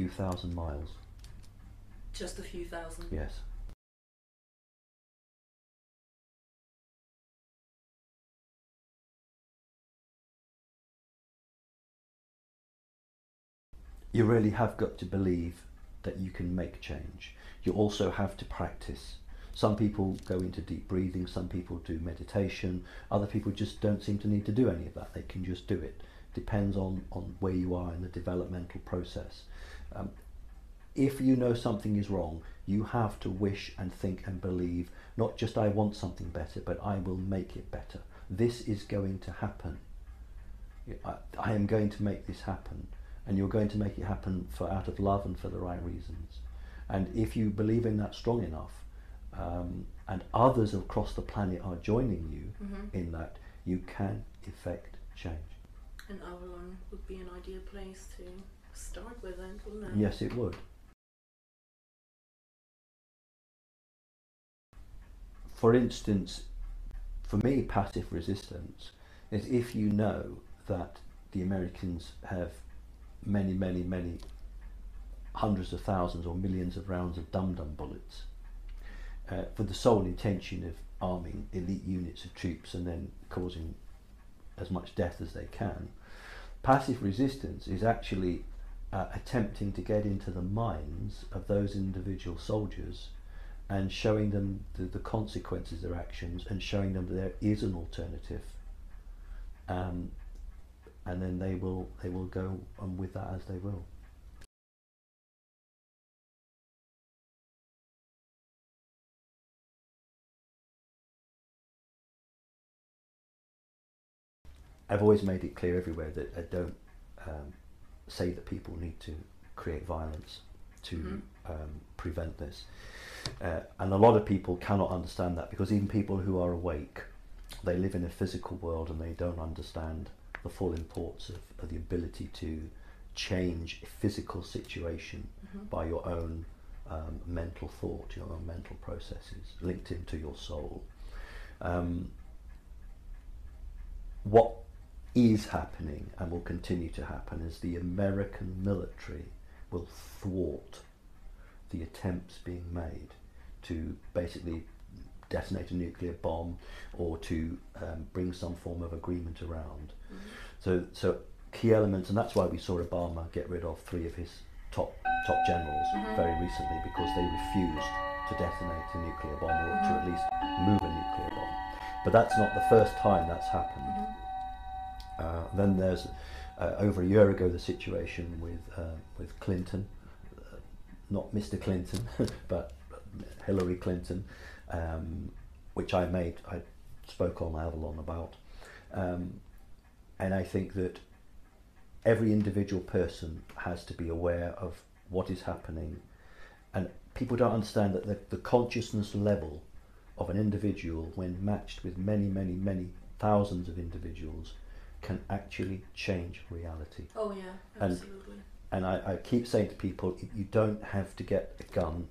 thousand miles. Just a few thousand? Yes. You really have got to believe that you can make change. You also have to practice. Some people go into deep breathing, some people do meditation, other people just don't seem to need to do any of that. They can just do it. Depends on where you are in the developmental process. If you know something is wrong, you have to wish and think and believe, not just I want something better, but I will make it better. This is going to happen. I am going to make this happen, and you're going to make it happen out of love and for the right reasons. And if you believe in that strong enough, and others across the planet are joining you in that, you can effect change. And Avalon would be an ideal place to start with, then, wouldn't it? Yes, it would. For instance, for me, passive resistance is if you know that the Americans have many, many, many hundreds of thousands or millions of rounds of dum-dum bullets for the sole intention of arming elite units of troops and then causing as much death as they can. Passive resistance is actually attempting to get into the minds of those individual soldiers and showing them the consequences of their actions, and showing them that there is an alternative, and then they will go on with that as they will. I've always made it clear everywhere that I don't say that people need to create violence to prevent this. And a lot of people cannot understand that, because even people who are awake, they live in a physical world and they don't understand the full importance of the ability to change a physical situation by your own mental thought, your own mental processes linked into your soul. What is happening and will continue to happen is the American military will thwart the attempts being made to basically detonate a nuclear bomb or to bring some form of agreement around. So key elements, and that's why we saw Obama get rid of 3 of his top generals very recently, because they refused to detonate a nuclear bomb, or to at least move a nuclear bomb. But that's not the first time that's happened. Then there's over a year ago the situation with Clinton, not Mr. Clinton, but Hillary Clinton, which I spoke on Avalon about, and I think that every individual person has to be aware of what is happening, and people don't understand that the consciousness level of an individual, when matched with many thousands of individuals, can actually change reality. Oh yeah, absolutely. And I keep saying to people, you don't have to get a gun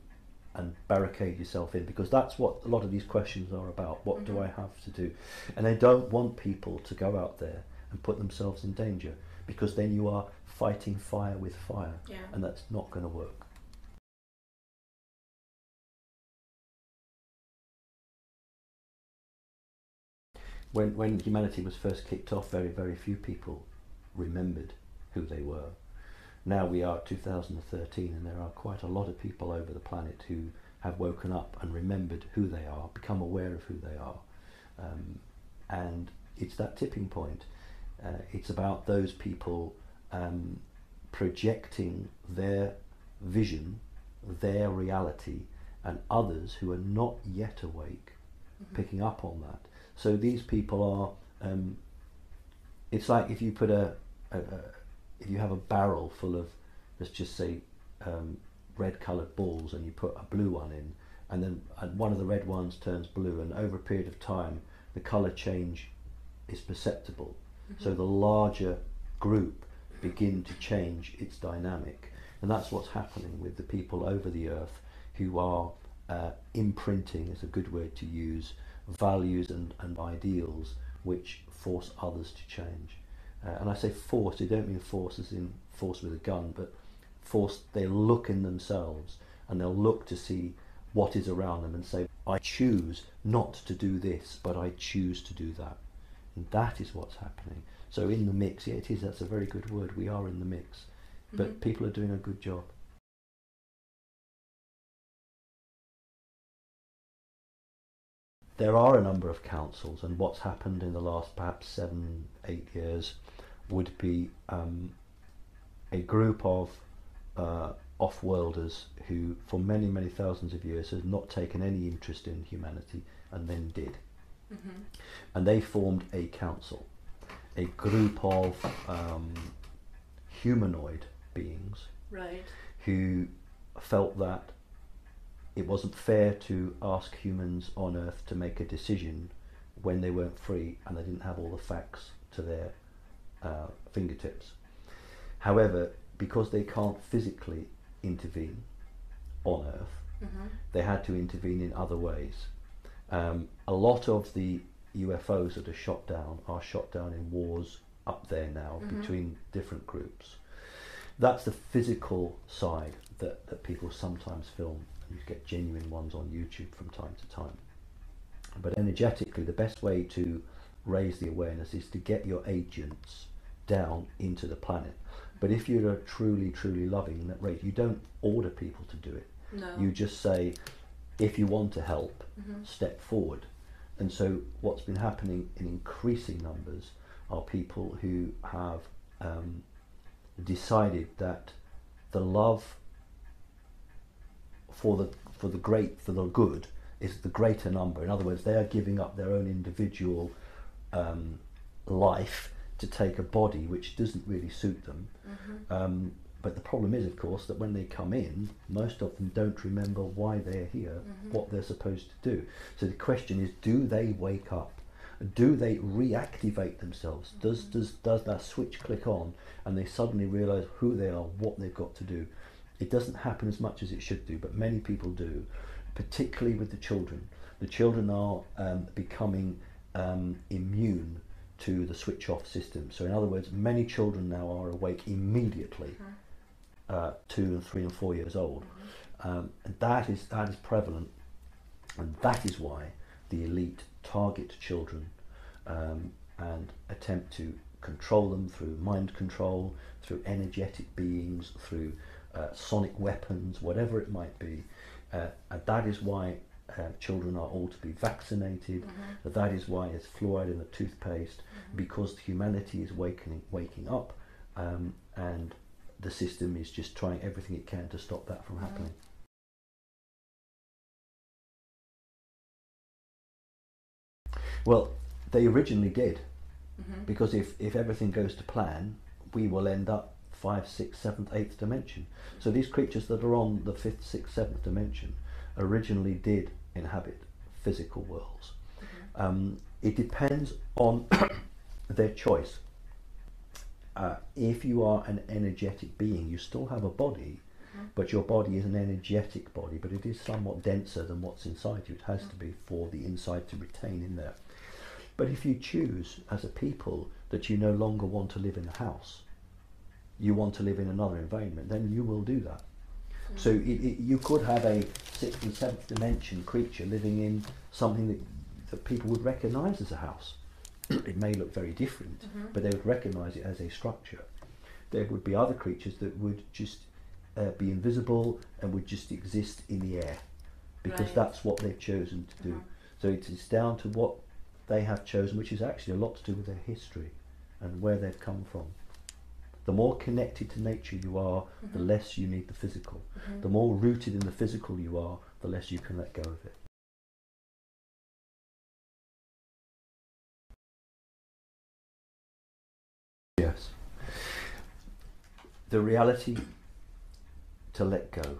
and barricade yourself in, because that's what a lot of these questions are about. What do I have to do? And they don't want people to go out there and put themselves in danger, because then you are fighting fire with fire, and that's not going to work. When humanity was first kicked off, very few people remembered who they were. Now we are 2013, and there are quite a lot of people over the planet who have woken up and remembered who they are, become aware of who they are. And it's that tipping point. It's about those people projecting their vision, their reality, and others who are not yet awake picking up on that. So these people are, it's like if you put if you have a barrel full of, let's just say, red coloured balls, and you put a blue one in, and then one of the red ones turns blue, and over a period of time the colour change is perceptible. So the larger group begin to change its dynamic, and that's what's happening with the people over the earth who are imprinting, is a good word to use, values and ideals which force others to change. And I say force, I don't mean force as in force with a gun, but force, they look in themselves and they'll look to see what is around them and say, I choose not to do this, but I choose to do that. And that is what's happening. So in the mix, yeah, it is, that's a very good word, we are in the mix. But people are doing a good job. There are a number of councils, and what's happened in the last perhaps 7-8 years would be a group of off-worlders who for many thousands of years has not taken any interest in humanity, and then did. And they formed a council, a group of humanoid beings, right, who felt that it wasn't fair to ask humans on Earth to make a decision when they weren't free and they didn't have all the facts to their fingertips. However, because they can't physically intervene on Earth, they had to intervene in other ways. A lot of the UFOs that are shot down in wars up there now between different groups. That's the physical side that people sometimes film. You get genuine ones on YouTube from time to time. But energetically, the best way to raise the awareness is to get your agents down into the planet. But if you're truly loving that race, you don't order people to do it. No. You just say, if you want to help, step forward. And so what's been happening in increasing numbers are people who have decided that the love for the good is the greater number. In other words, they are giving up their own individual life to take a body which doesn't really suit them. But the problem is, of course, that when they come in, most of them don't remember why they're here, what they're supposed to do. So the question is, do they wake up? Do they reactivate themselves? Does that switch click on and they suddenly realise who they are, what they've got to do? It doesn't happen as much as it should do, but many people do, particularly with the children. The children are becoming immune to the switch off system. So in other words, many children now are awake immediately, 2 and 3 and 4 years old. And that is prevalent, and that is why the elite target children and attempt to control them through mind control, through energetic beings, through sonic weapons, whatever it might be. And that is why children are all to be vaccinated. That is why there's fluoride in the toothpaste, because humanity is waking up, and the system is just trying everything it can to stop that from happening. Well, they originally did, because if everything goes to plan, we will end up 5th, 6th, 7th, 8th dimension. So these creatures that are on the 5th, 6th, 7th dimension originally did inhabit physical worlds. It depends on their choice. If you are an energetic being, you still have a body, but your body is an energetic body, but it is somewhat denser than what's inside you. It has to be for the inside to retain in there. But if you choose as a people that you no longer want to live in a house, you want to live in another environment, then you will do that. So you could have a 6th and 7th dimension creature living in something that people would recognise as a house. It may look very different, but they would recognise it as a structure. There would be other creatures that would just be invisible and would just exist in the air, because that's what they've chosen to do. So it's down to what they have chosen, which is actually a lot to do with their history and where they've come from. The more connected to nature you are, the less you need the physical. The more rooted in the physical you are, the less you can let go of it. Yes. The reality to let go.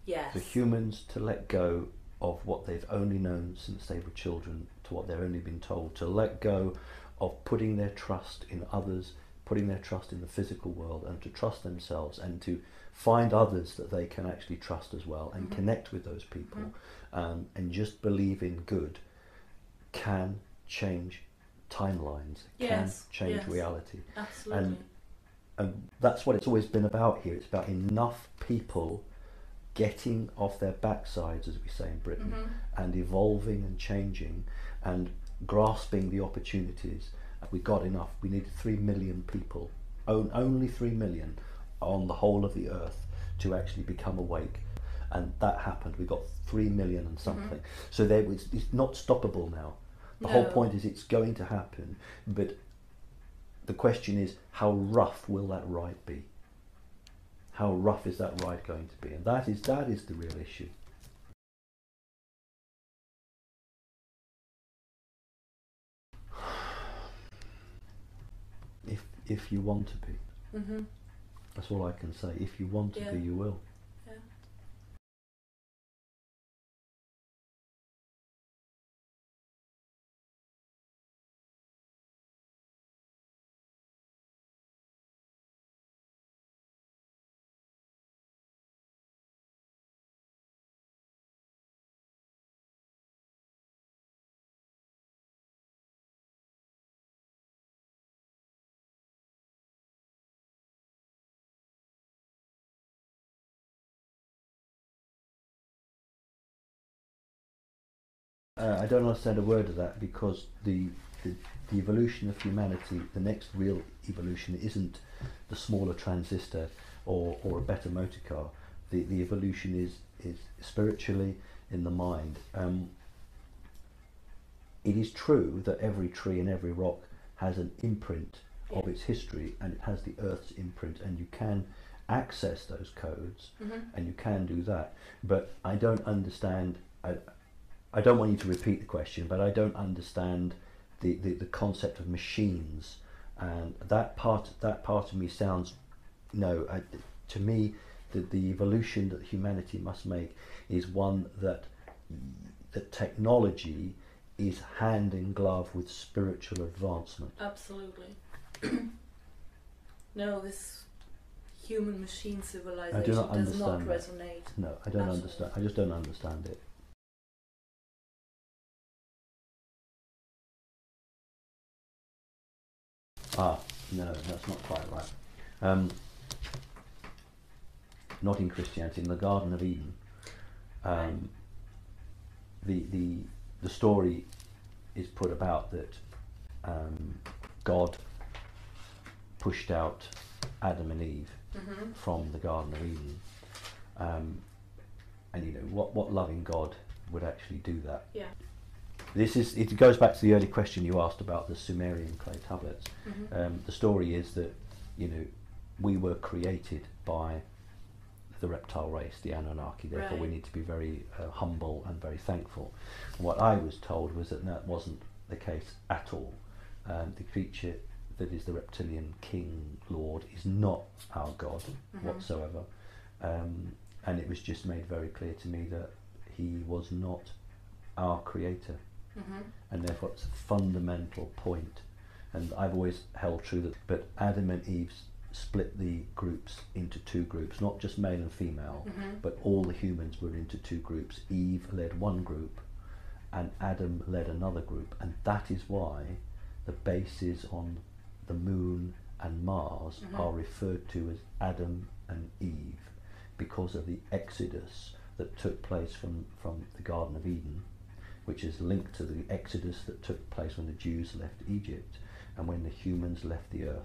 Yes. For humans to let go of what they've only known since they were children, to what they've only been told, to let go of putting their trust in others, putting their trust in the physical world, and to trust themselves, and to find others that they can actually trust as well, and connect with those people, and just believe in good, can change timelines, can change reality. Absolutely. And that's what it's always been about here. It's about enough people getting off their backsides, as we say in Britain, and evolving and changing and grasping the opportunities. We got enough. We needed 3 million people, only 3 million on the whole of the earth, to actually become awake, and that happened. We got 3 million and something. So it's not stoppable now. The whole point is it's going to happen, but the question is, how rough will that ride be? How rough is that ride going to be? And that is the real issue. If you want to be. That's all I can say. If you want to be, you will. I don't understand a word of that, because the evolution of humanity, the next real evolution, isn't the smaller transistor or a better motor car. The evolution is spiritually in the mind. It is true that every tree and every rock has an imprint of its history, and it has the Earth's imprint, and you can access those codes, and you can do that. But I don't understand. I don't want you to repeat the question, but I don't understand the concept of machines and that part of me sounds, no, to me, the evolution that humanity must make is one that technology is hand in glove with spiritual advancement. Absolutely. No, this human machine civilization does not resonate. No, I don't understand. I just don't understand it. No, that's not quite right. Not in Christianity. In the Garden of Eden, the story is put about that God pushed out Adam and Eve from the Garden of Eden, and you know what loving God would actually do that? Yeah. It goes back to the early question you asked about the Sumerian clay tablets. The story is that, you know, we were created by the reptile race, the Anunnaki, therefore we need to be very humble and very thankful. And what I was told was that wasn't the case at all. The creature that is the reptilian king lord is not our god whatsoever, and it was just made very clear to me that he was not our creator, and therefore it's a fundamental point. And I've always held true that, but Adam and Eve split the groups into two groups, not just male and female, but all the humans were into two groups. Eve led one group and Adam led another group, and that is why the bases on the moon and Mars are referred to as Adam and Eve, because of the exodus that took place from the Garden of Eden, which is linked to the exodus that took place when the Jews left Egypt and when the humans left the earth.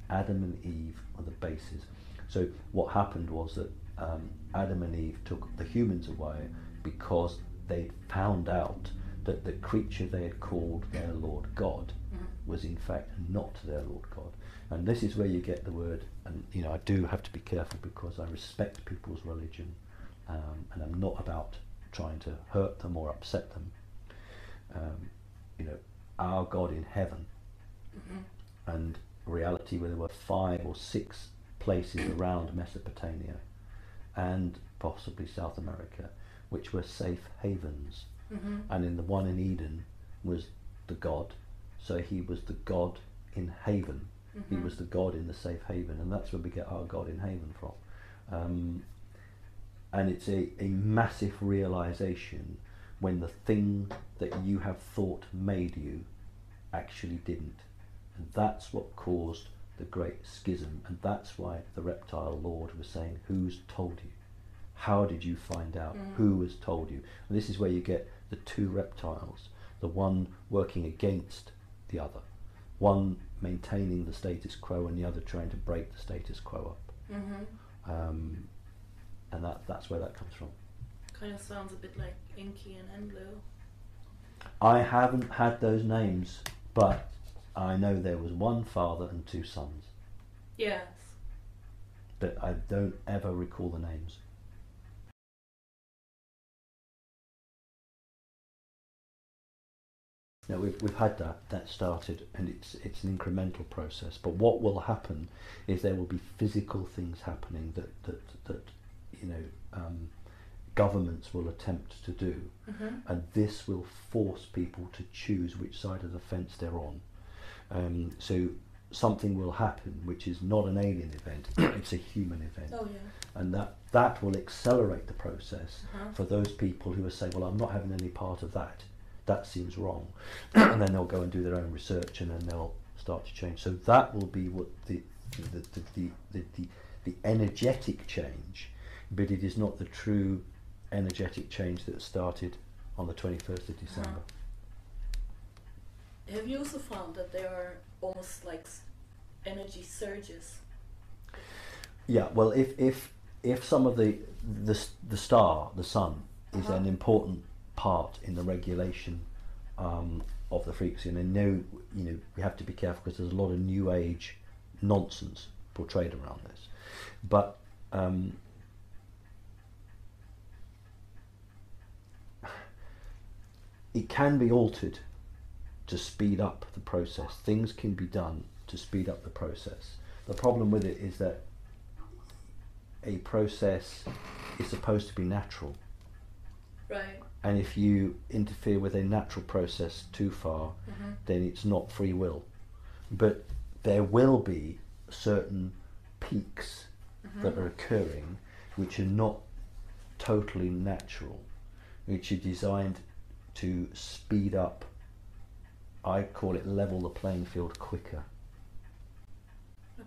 Adam and Eve are the bases. So what happened was that Adam and Eve took the humans away because they found out that the creature they had called their Lord God was in fact not their Lord God. And this is where you get the word, and you know, I do have to be careful because I respect people's religion, and I'm not about trying to hurt them or upset them. You know, our God in heaven, and reality where there were 5 or 6 places around Mesopotamia and possibly South America which were safe havens, and in the one in Eden was the God, so he was the God in haven, he was the God in the safe haven, and that's where we get our God in haven from. And it's a massive realization when the thing that you have thought made you actually didn't. And that's what caused the great schism, and that's why the reptile lord was saying, who's told you? How did you find out? Who has told you? And this is where you get the two reptiles, the one working against the other, one maintaining the status quo and the other trying to break the status quo up. And that's where that comes from. Kind of sounds a bit like Enki and Enlil. I haven't had those names, but I know there was one father and 2 sons. Yes. But I don't ever recall the names. Now we've had that started, and it's an incremental process. But what will happen is there will be physical things happening that you know, governments will attempt to do, and this will force people to choose which side of the fence they're on. So something will happen which is not an alien event, it's a human event. Oh, yeah. And that will accelerate the process for those people who are saying, well, I'm not having any part of that, that seems wrong. And then they'll go and do their own research, and then they'll start to change. So that will be what the energetic change, but it is not the true energetic change that started on the 21st of December. Have you also found that there are almost like energy surges? Yeah, well, if some of the star, the sun, is an important part in the regulation of the frequency, and I know, you know, we have to be careful because there's a lot of New Age nonsense portrayed around this, but it can be altered to speed up the process. Things can be done to speed up the process. The problem with it is that a process is supposed to be natural. Right. And if you interfere with a natural process too far, then it's not free will. But there will be certain peaks that are occurring which are not totally natural, which are designed to speed up, I call it level the playing field quicker.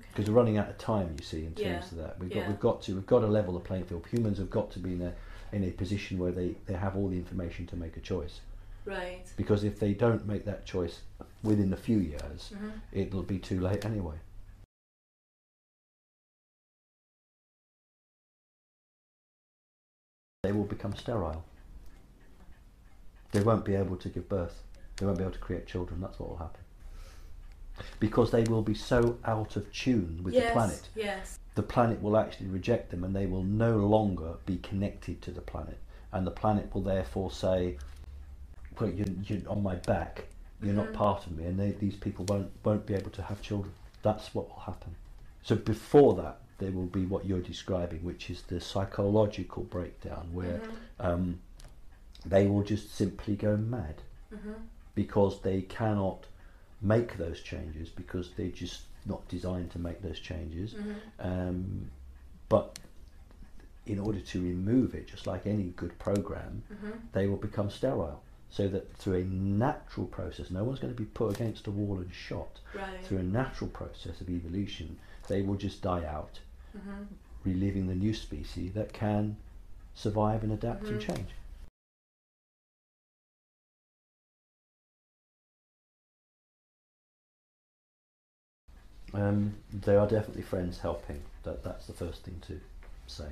Because we're running out of time, you see, in terms of that. We've got to level the playing field. Humans have got to be in a position where they have all the information to make a choice. Right. Because if they don't make that choice within a few years, it'll be too late anyway. They will become sterile. They won't be able to give birth. They won't be able to create children. That's what will happen. Because they will be so out of tune with the planet. Yes. The planet will actually reject them, and they will no longer be connected to the planet. And the planet will therefore say, well, you're on my back. You're not part of me. And these people won't be able to have children. That's what will happen. So before that, there will be what you're describing, which is the psychological breakdown, where they will just simply go mad because they cannot make those changes, because they're just not designed to make those changes. But in order to remove it, just like any good program, they will become sterile. So that through a natural process, no one's going to be put against a wall and shot. Right. Through a natural process of evolution, they will just die out, relieving the new species that can survive and adapt and change. There are definitely friends helping. That's the first thing to say.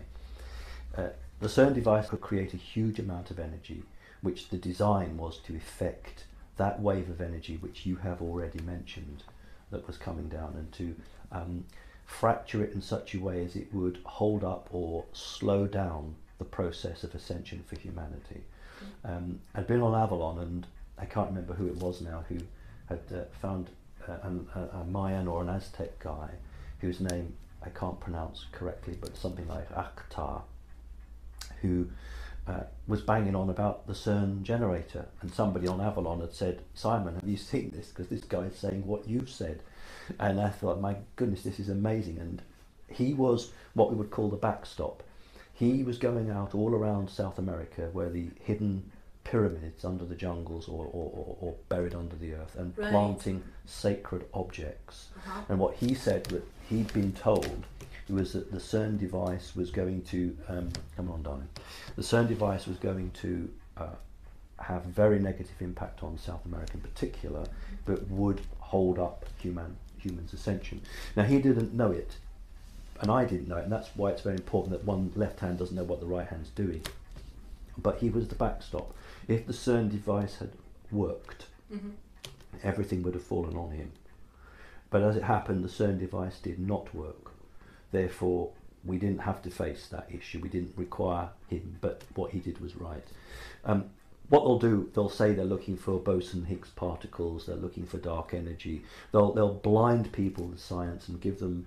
The CERN device could create a huge amount of energy, which the design was to effect that wave of energy which you have already mentioned that was coming down, and to fracture it in such a way as it would hold up or slow down the process of ascension for humanity. I'd been on Avalon, and I can't remember who it was now, who had found a Mayan or an Aztec guy whose name I can't pronounce correctly, but something like Akhtar, who was banging on about the CERN generator, and somebody on Avalon had said, "Simon, have you seen this? Because this guy is saying what you've said." And I thought, my goodness, this is amazing. And he was what we would call the backstop. He was going out all around South America, where the hidden pyramids under the jungles or buried under the earth, and planting sacred objects. And what he said that he'd been told was that the CERN device was going to come on, darling. The CERN device was going to have very negative impact on South America in particular, but would hold up humans' ascension. Now, he didn't know it, and I didn't know it, and that's why it's very important that one left hand doesn't know what the right hand's doing. But he was the backstop. If the CERN device had worked, everything would have fallen on him. But as it happened, the CERN device did not work. Therefore, we didn't have to face that issue. We didn't require him, but what he did was right. What they'll do, they'll say they're looking for boson-Higgs particles, they're looking for dark energy. They'll blind people to science and give them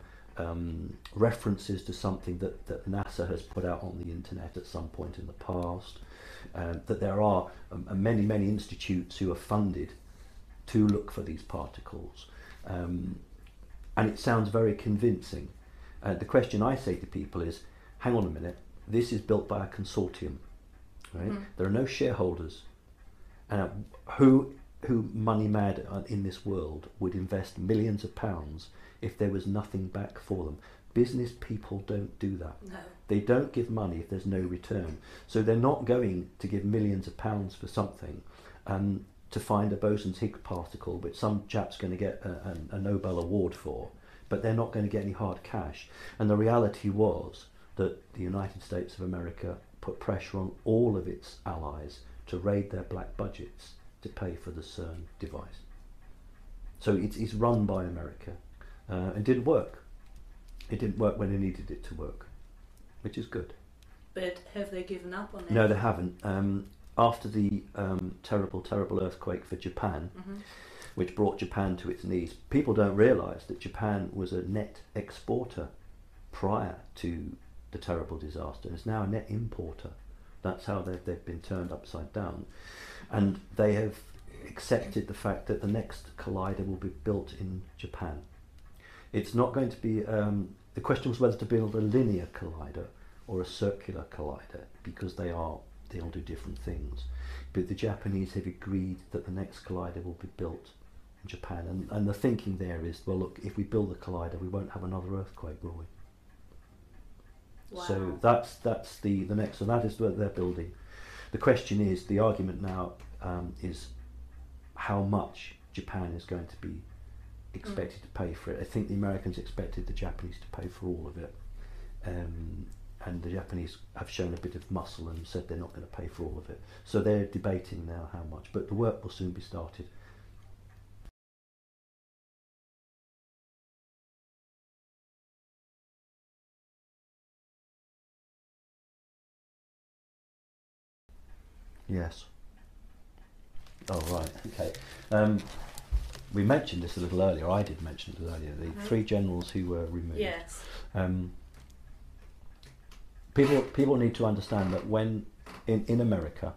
references to something that NASA has put out on the internet at some point in the past. That there are many institutes who are funded to look for these particles. And it sounds very convincing. The question I say to people is, hang on a minute, this is built by a consortium, right? There are no shareholders. Who money mad in this world would invest millions of pounds if there was nothing back for them? Business people don't do that. No. They don't give money if there's no return. So they're not going to give millions of pounds for something to find a boson-Higgs particle, which some chap's going to get a Nobel Award for, but they're not going to get any hard cash. And the reality was that the United States of America put pressure on all of its allies to raid their black budgets to pay for the CERN device. So it's run by America. It didn't work. It didn't work when they needed it to work, which is good. But have they given up on it? No, they haven't. After the terrible earthquake for Japan, which brought Japan to its knees. People don't realise that Japan was a net exporter prior to the terrible disaster. It's now a net importer. That's how they've been turned upside down. And they have accepted the fact that the next collider will be built in Japan. It's not going to be, the question was whether to build a linear collider or a circular collider, because they'll do different things. But the Japanese have agreed that the next collider will be built in Japan. And the thinking there is, well, look, if we build a collider, we won't have another earthquake, will we? Wow. So that's the next, so that is what they're building. The question is, the argument now is how much Japan is going to be expected to pay for it. I think the Americans expected the Japanese to pay for all of it, and the Japanese have shown a bit of muscle and said they're not going to pay for all of it. So they're debating now how much, but the work will soon be started. Yes. Oh, right, okay. We mentioned this a little earlier, I did mention it earlier, the three generals who were removed. Yes. People need to understand that when, in America,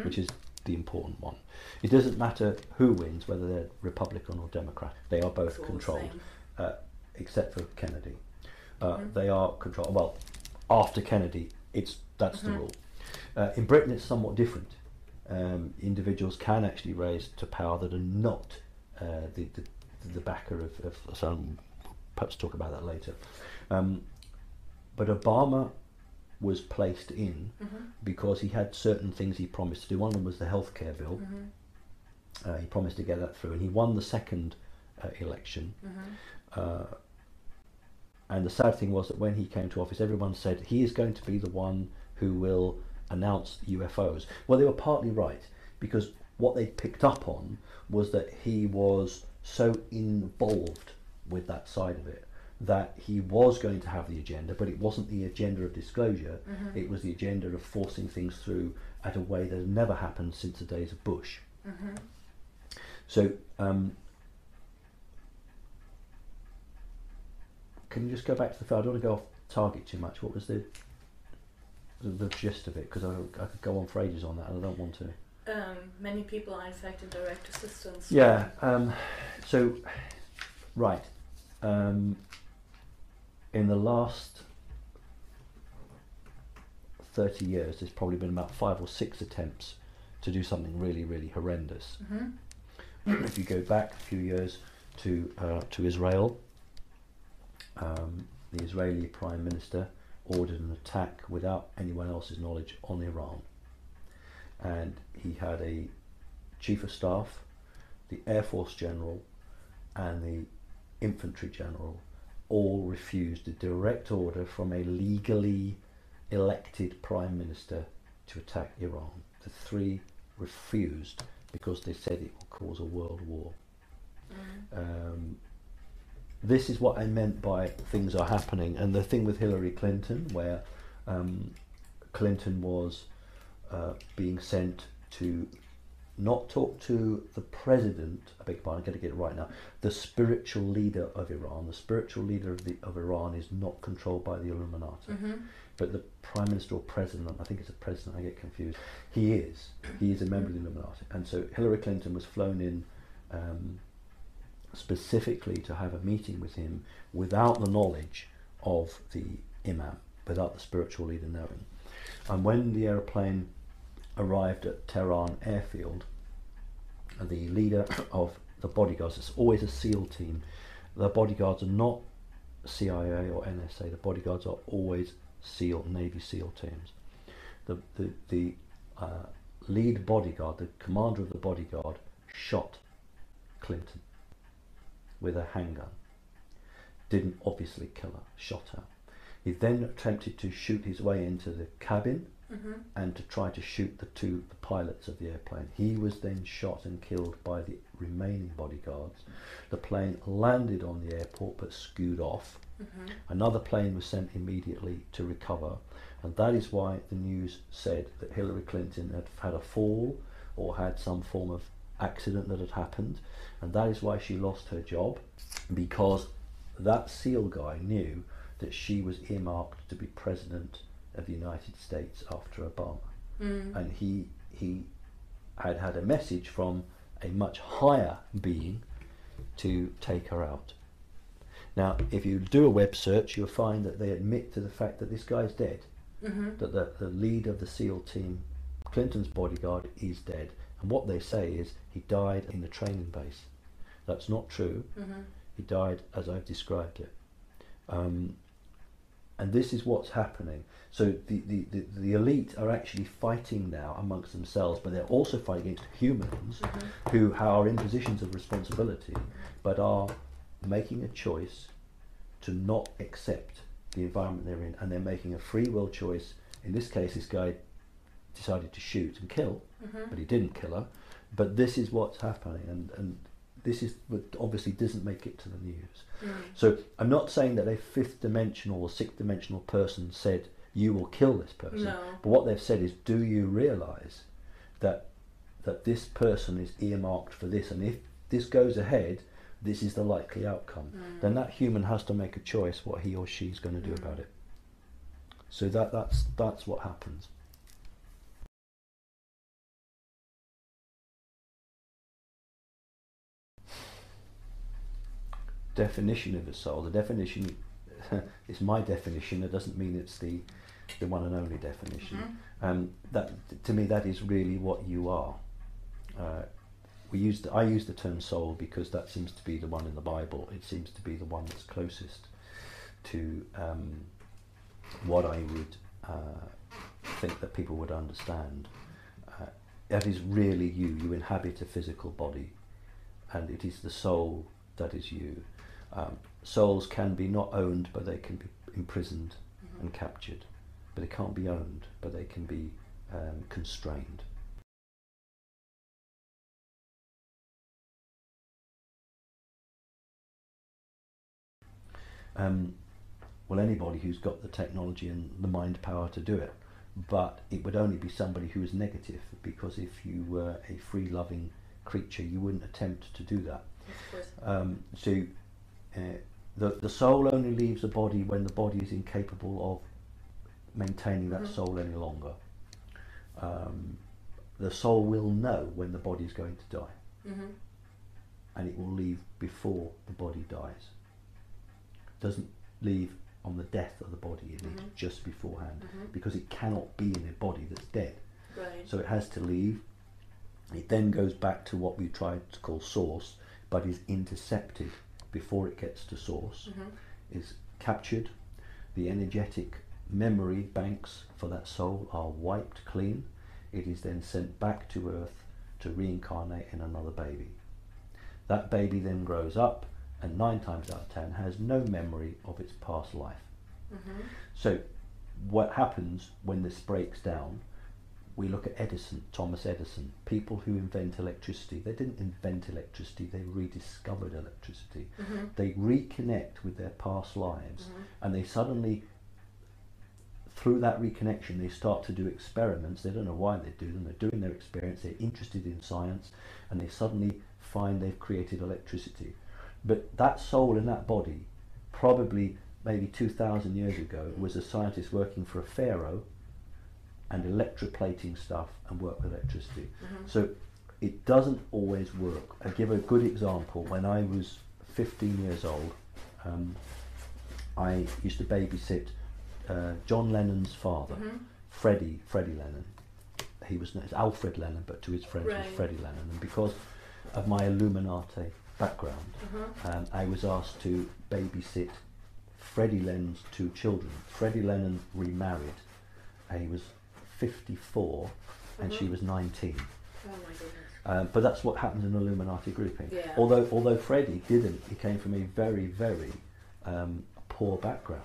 which is the important one, it doesn't matter who wins, whether they're Republican or Democrat, they are both controlled, except for Kennedy. They are controlled, well, after Kennedy, that's the rule. In Britain it's somewhat different. Individuals can actually raise to power that are not the backer of some, perhaps talk about that later. But Obama was placed in because he had certain things he promised to do. One of them was the healthcare bill. He promised to get that through, and he won the second election. And the sad thing was that when he came to office, everyone said he is going to be the one who will announce UFOs. Well, they were partly right, because what they picked up on was that he was so involved with that side of it that he was going to have the agenda, but it wasn't the agenda of disclosure, it was the agenda of forcing things through at a way that had never happened since the days of Bush. So can you just go back to the film? I don't want to go off target too much. What was the gist of it? Because I could go on for ages on that and I don't want to. Many people are infected direct assistance. Yeah, so, right. In the last 30 years, there's probably been about 5 or 6 attempts to do something really, really horrendous. If you go back a few years to Israel, the Israeli Prime Minister ordered an attack without anyone else's knowledge on Iran. And he had a chief of staff, the Air Force General and the Infantry General all refused a direct order from a legally elected Prime Minister to attack Iran. The 3 refused because they said it would cause a world war. This is what I meant by things are happening. And the thing with Hillary Clinton, where Clinton was being sent to not talk to the president, I beg your pardon, I'm going to get it right now, the spiritual leader of Iran. The spiritual leader of Iran is not controlled by the Illuminati, but the prime minister or president, I think it's a president, I get confused, he is a member of the Illuminati. And so Hillary Clinton was flown in specifically to have a meeting with him without the knowledge of the imam, without the spiritual leader knowing. And when the aeroplane arrived at Tehran airfield, the leader of the bodyguards, it's always a SEAL team, the bodyguards are not CIA or NSA, the bodyguards are always SEAL, Navy SEAL teams. The lead bodyguard, the commander of the bodyguard, shot Clinton with a handgun. Didn't obviously kill her, shot her. He then attempted to shoot his way into the cabin and to try to shoot the pilots of the airplane. He was then shot and killed by the remaining bodyguards. The plane landed on the airport but skewed off. Another plane was sent immediately to recover, and that is why the news said that Hillary Clinton had had a fall or had some form of accident that had happened, and that is why she lost her job, because that SEAL guy knew that she was earmarked to be president of the United States after Obama. And he had a message from a much higher being to take her out. Now, if you do a web search, you'll find that they admit to the fact that this guy's dead, that the lead of the SEAL team, Clinton's bodyguard, is dead. And what they say is he died in the training base. That's not true. He died as I've described it. And this is what's happening. So the elite are actually fighting now amongst themselves, but they're also fighting against humans who are in positions of responsibility, but are making a choice to not accept the environment they're in, and they're making a free will choice. In this case, this guy decided to shoot and kill, but he didn't kill her. But this is what's happening, and this is what obviously doesn't make it to the news. So I'm not saying that a fifth dimensional or sixth dimensional person said you will kill this person, but what they've said is, do you realize that this person is earmarked for this, and if this goes ahead, this is the likely outcome. Then that human has to make a choice what he or she's going to do about it. So that's what happens. Definition of a soul. The definition is my definition. It doesn't mean it's the one and only definition. That, to me, that is really what you are. I use the term soul because that seems to be the one in the Bible. It seems to be the one that's closest to what I would think that people would understand. That is really you. You inhabit a physical body, and it is the soul that is you. Souls can be not owned, but they can be imprisoned and captured. But they can't be owned, but they can be constrained. Well, anybody who's got the technology and the mind power to do it, but it would only be somebody who is negative, because if you were a free-loving creature, you wouldn't attempt to do that. So the soul only leaves the body when the body is incapable of maintaining that soul any longer. The soul will know when the body is going to die, and it will leave before the body dies. It doesn't leave on the death of the body, it leaves just beforehand, because it cannot be in a body that's dead. So it has to leave. It then goes back to what we tried to call source, but is intercepted before it gets to source, is captured. The energetic memory banks for that soul are wiped clean. It is then sent back to Earth to reincarnate in another baby. That baby then grows up, and 9 times out of 10 has no memory of its past life. So what happens when this breaks down? We look at Edison, Thomas Edison, people who invent electricity. They didn't invent electricity, they rediscovered electricity. They reconnect with their past lives, and they suddenly, through that reconnection, they start to do experiments. They don't know why they do them. They're doing their experiments, they're interested in science, and they suddenly find they've created electricity. But that soul in that body, probably maybe 2,000 years ago, was a scientist working for a pharaoh and electroplating stuff and work with electricity. So it doesn't always work. I'll give a good example. When I was 15 years old, I used to babysit John Lennon's father, Freddie Lennon. He was known as Alfred Lennon, but to his friends was Freddie Lennon. And because of my Illuminati background, I was asked to babysit Freddie Lennon's 2 children. Freddie Lennon remarried. He was 54 and she was 19. Oh my goodness. But that's what happens in Illuminati grouping. Although Freddie didn't, he came from a very, very poor background,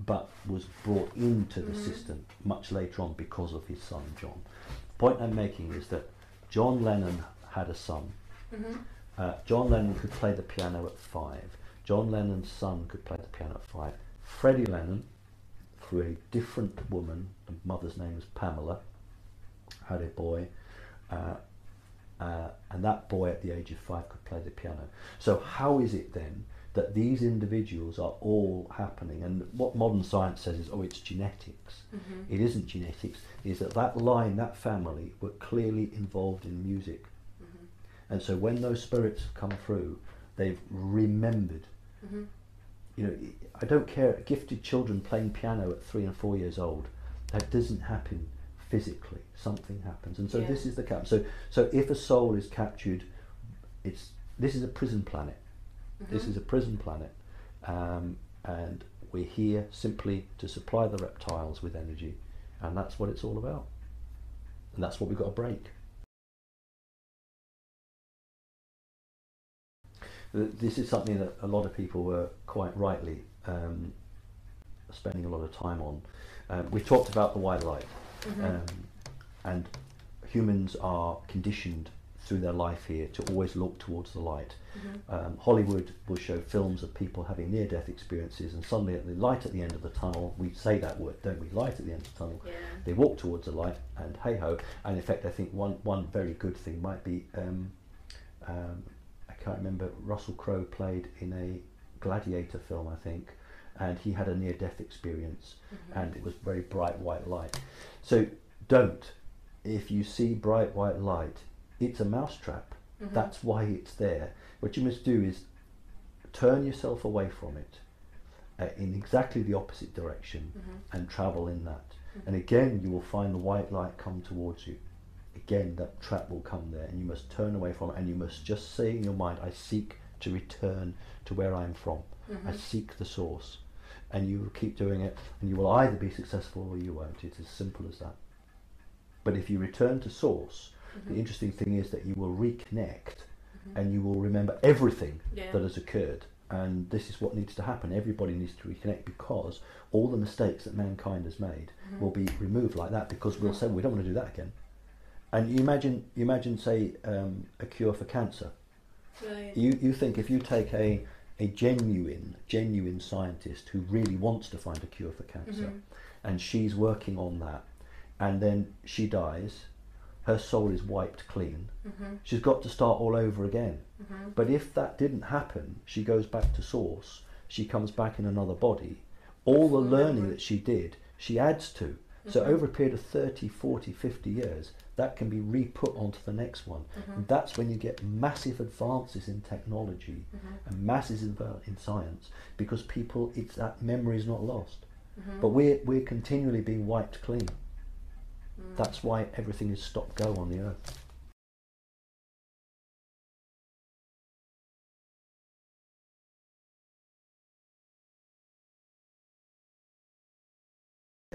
but was brought into the system much later on because of his son John. The point I'm making is that John Lennon had a son. John Lennon could play the piano at 5. John Lennon's son could play the piano at 5. Freddie Lennon, through a different woman, the mother's name was Pamela, had a boy. and that boy at the age of 5 could play the piano. So how is it then that these individuals are all happening? And what modern science says is, oh, it's genetics. It isn't genetics. Is that line, that family were clearly involved in music. And so when those spirits have come through, they've remembered. You know, I don't care, gifted children playing piano at 3 and 4 years old, that doesn't happen physically. Something happens. And so this is the cap. So if a soul is captured, this is a prison planet. This is a prison planet, and we're here simply to supply the reptiles with energy, and that's what it's all about, and that's what we've got to break. This is something that a lot of people were quite rightly spending a lot of time on. We talked about the white light, and humans are conditioned through their life here to always look towards the light. Hollywood will show films of people having near-death experiences, and suddenly at the light at the end of the tunnel, we say that word, don't we? Light at the end of the tunnel. They walk towards the light, and hey ho. And in fact, I think one very good thing might be, I can't remember, Russell Crowe played in a Gladiator film, I think, and he had a near-death experience, and it was very bright white light. So don't, if you see bright white light, it's a mousetrap. That's why it's there. What you must do is turn yourself away from it in exactly the opposite direction and travel in that. And again, you will find the white light come towards you. Again, that trap will come there, and you must turn away from it, and you must just say in your mind, I seek to return to where I am from. I seek the source. And you will keep doing it, and you will either be successful or you won't. It's as simple as that. But if you return to source, the interesting thing is that you will reconnect, and you will remember everything that has occurred. And this is what needs to happen. Everybody needs to reconnect, because all the mistakes that mankind has made will be removed like that, because we'll say, we don't want to do that again. And you imagine, say, a cure for cancer. You think if you take a genuine scientist who really wants to find a cure for cancer, and she's working on that, and then she dies, her soul is wiped clean. She's got to start all over again. But if that didn't happen, she goes back to source, she comes back in another body, all the learning that she did, she adds to. So over a period of 30, 40, 50 years, that can be re-put onto the next one. And that's when you get massive advances in technology and massive in science, because people, it's that memory is not lost. But we're continually being wiped clean. That's why everything is stop-go on the earth.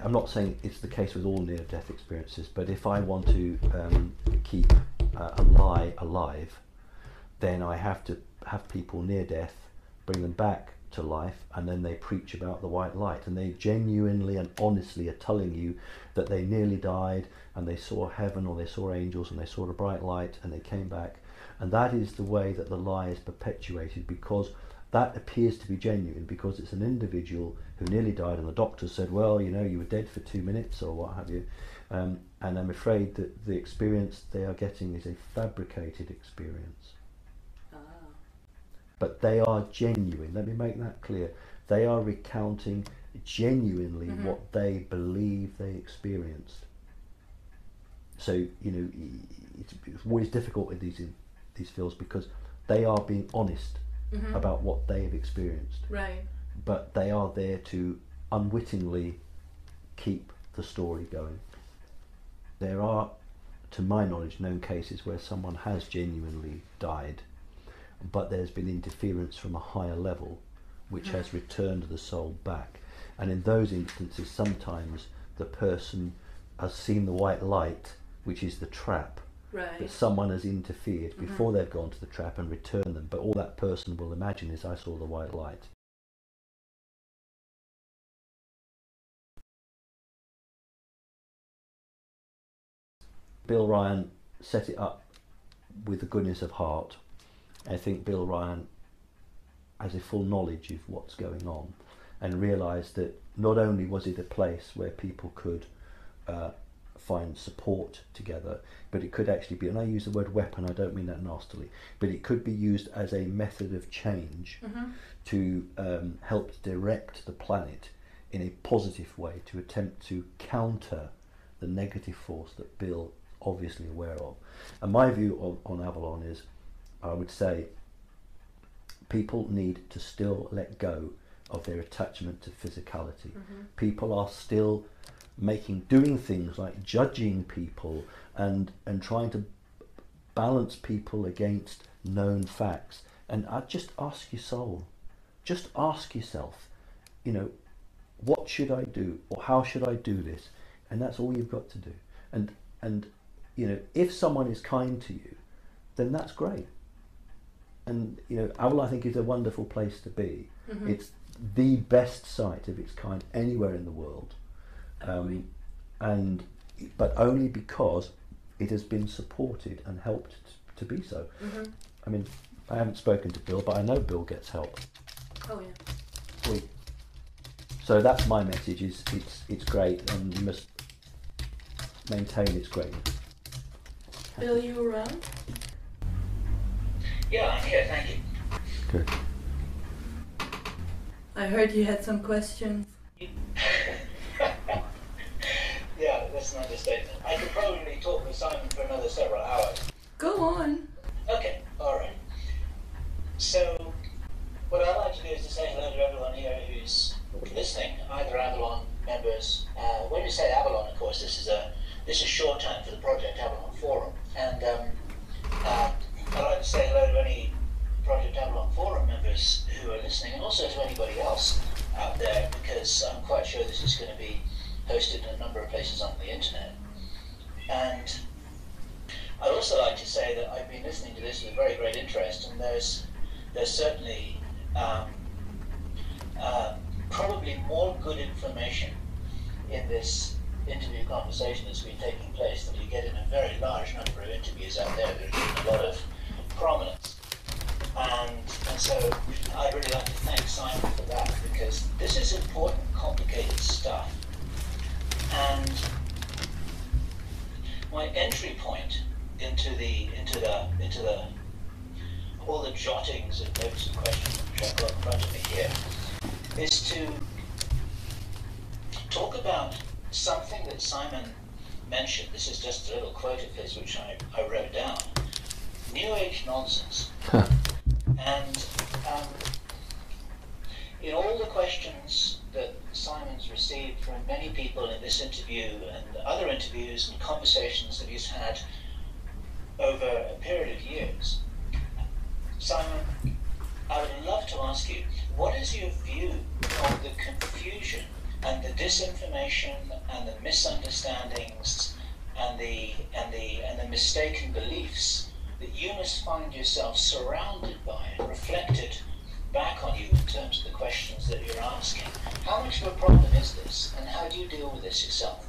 I'm not saying it's the case with all near-death experiences, but if I want to keep a lie alive, then I have to have people near death, bring them back to life, and then they preach about the white light, and they genuinely and honestly are telling you that they nearly died, and they saw heaven, or they saw angels, and they saw the bright light, and they came back. And that is the way that the lie is perpetuated, because that appears to be genuine, because it's an individual who nearly died, and the doctor said, well, you know, you were dead for 2 minutes, or what have you. And I'm afraid that the experience they are getting is a fabricated experience. But they are genuine. Let me make that clear. They are recounting genuinely what they believe they experienced. So, you know, it's always difficult with these fields, because they are being honest about what they have experienced. Right. But they are there to unwittingly keep the story going. There are, to my knowledge, known cases where someone has genuinely died, but there's been interference from a higher level which has returned the soul back. And in those instances, sometimes the person has seen the white light, which is the trap, that someone has interfered before they've gone to the trap and returned them. But all that person will imagine is, I saw the white light. Bill Ryan set it up with the goodness of heart. I think Bill Ryan has a full knowledge of what's going on, and realised that not only was it a place where people could find support together, but it could actually be, and I use the word weapon, I don't mean that nastily, but it could be used as a method of change to help direct the planet in a positive way, to attempt to counter the negative force that Bill obviously aware of. And my view on Avalon is, I would say, people need to still let go of their attachment to physicality. People are still doing things like judging people and trying to balance people against known facts. And I just ask your soul, just ask yourself, you know, what should I do, or how should I do this? And that's all you've got to do. And you know, if someone is kind to you, then that's great. And you know, Avalon, I think, is a wonderful place to be. It's the best site of its kind anywhere in the world, but only because it has been supported and helped to be so. I mean, I haven't spoken to Bill, but I know Bill gets help. Oh yeah. Sweet. So that's my message: is it's great, and you must maintain its greatness. Bill, you around? Yeah, I'm here, thank you. Good. I heard you had some questions. Yeah, that's an understatement. I could probably talk with Simon for another several hours. Go on. Okay, alright. So, what I'd like to do is to say hello to everyone here who's listening, either Avalon members. When we say Avalon, of course, this is shorthand for the Project Avalon Forum. And I'd like to say hello to any Project Avalon Forum members who are listening, and also to anybody else out there, because I'm quite sure this is going to be hosted in a number of places on the internet. And I'd also like to say that I've been listening to this with very great interest, and there's certainly probably more good information in this interview conversation that's been taking place than you get in a very large number of interviews out there that are given a lot of prominence. And so I'd really like to thank Simon for that, because this is important, complicated stuff. And my entry point into all the jottings and notes and questions which I've got in front of me here is to talk about something that Simon mentioned. This is just a little quote of his which I wrote down. New Age nonsense. And in all the questions that Simon's received from many people in this interview and other interviews and conversations that he's had over a period of years, Simon, I would love to ask you, what is your view of the confusion and the disinformation and the misunderstandings and the mistaken beliefs that you must find yourself surrounded by and reflected back on you in terms of the questions that you're asking? How much of a problem is this, and how do you deal with this yourself?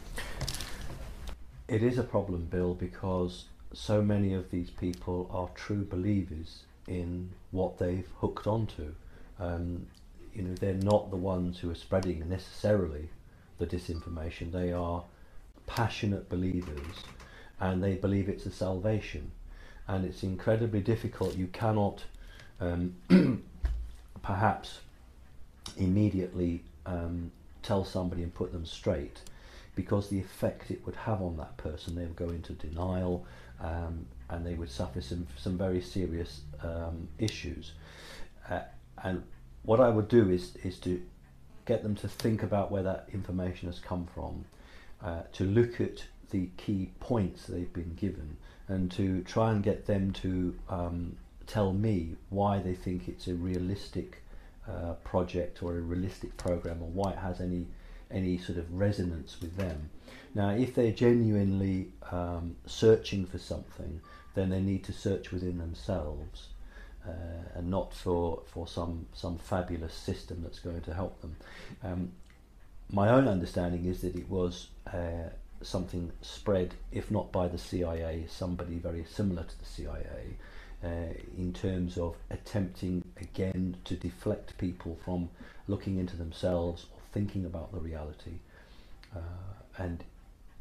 It is a problem, Bill, because so many of these people are true believers in what they've hooked onto. You know, they're not the ones who are spreading necessarily the disinformation. They are passionate believers, and they believe it's a salvation. And it's incredibly difficult. You cannot perhaps immediately tell somebody and put them straight, because the effect it would have on that person, they would go into denial, and they would suffer some very serious issues. And what I would do is to get them to think about where that information has come from, to look at the key points they've been given, and to try and get them to tell me why they think it's a realistic project or a realistic program, or why it has any sort of resonance with them. Now, if they're genuinely searching for something, then they need to search within themselves, and not for some fabulous system that's going to help them. My own understanding is that it was something spread, if not by the CIA, somebody very similar to the CIA, in terms of attempting again to deflect people from looking into themselves or thinking about the reality. And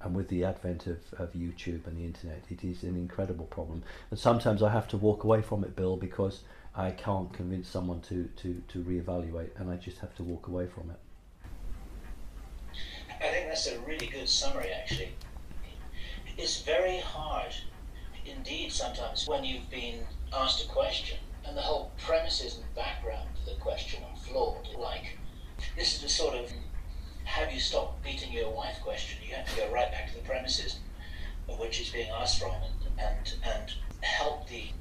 and with the advent of YouTube and the internet, it is an incredible problem. And sometimes I have to walk away from it, Bill, because I can't convince someone to reevaluate, and I just have to walk away from it. I think that's a really good summary, actually. It's very hard indeed sometimes when you've been asked a question and the whole premises and background of the question are flawed. Like, this is the sort of have you stopped beating your wife question. You have to go right back to the premises of which it's being asked from and help the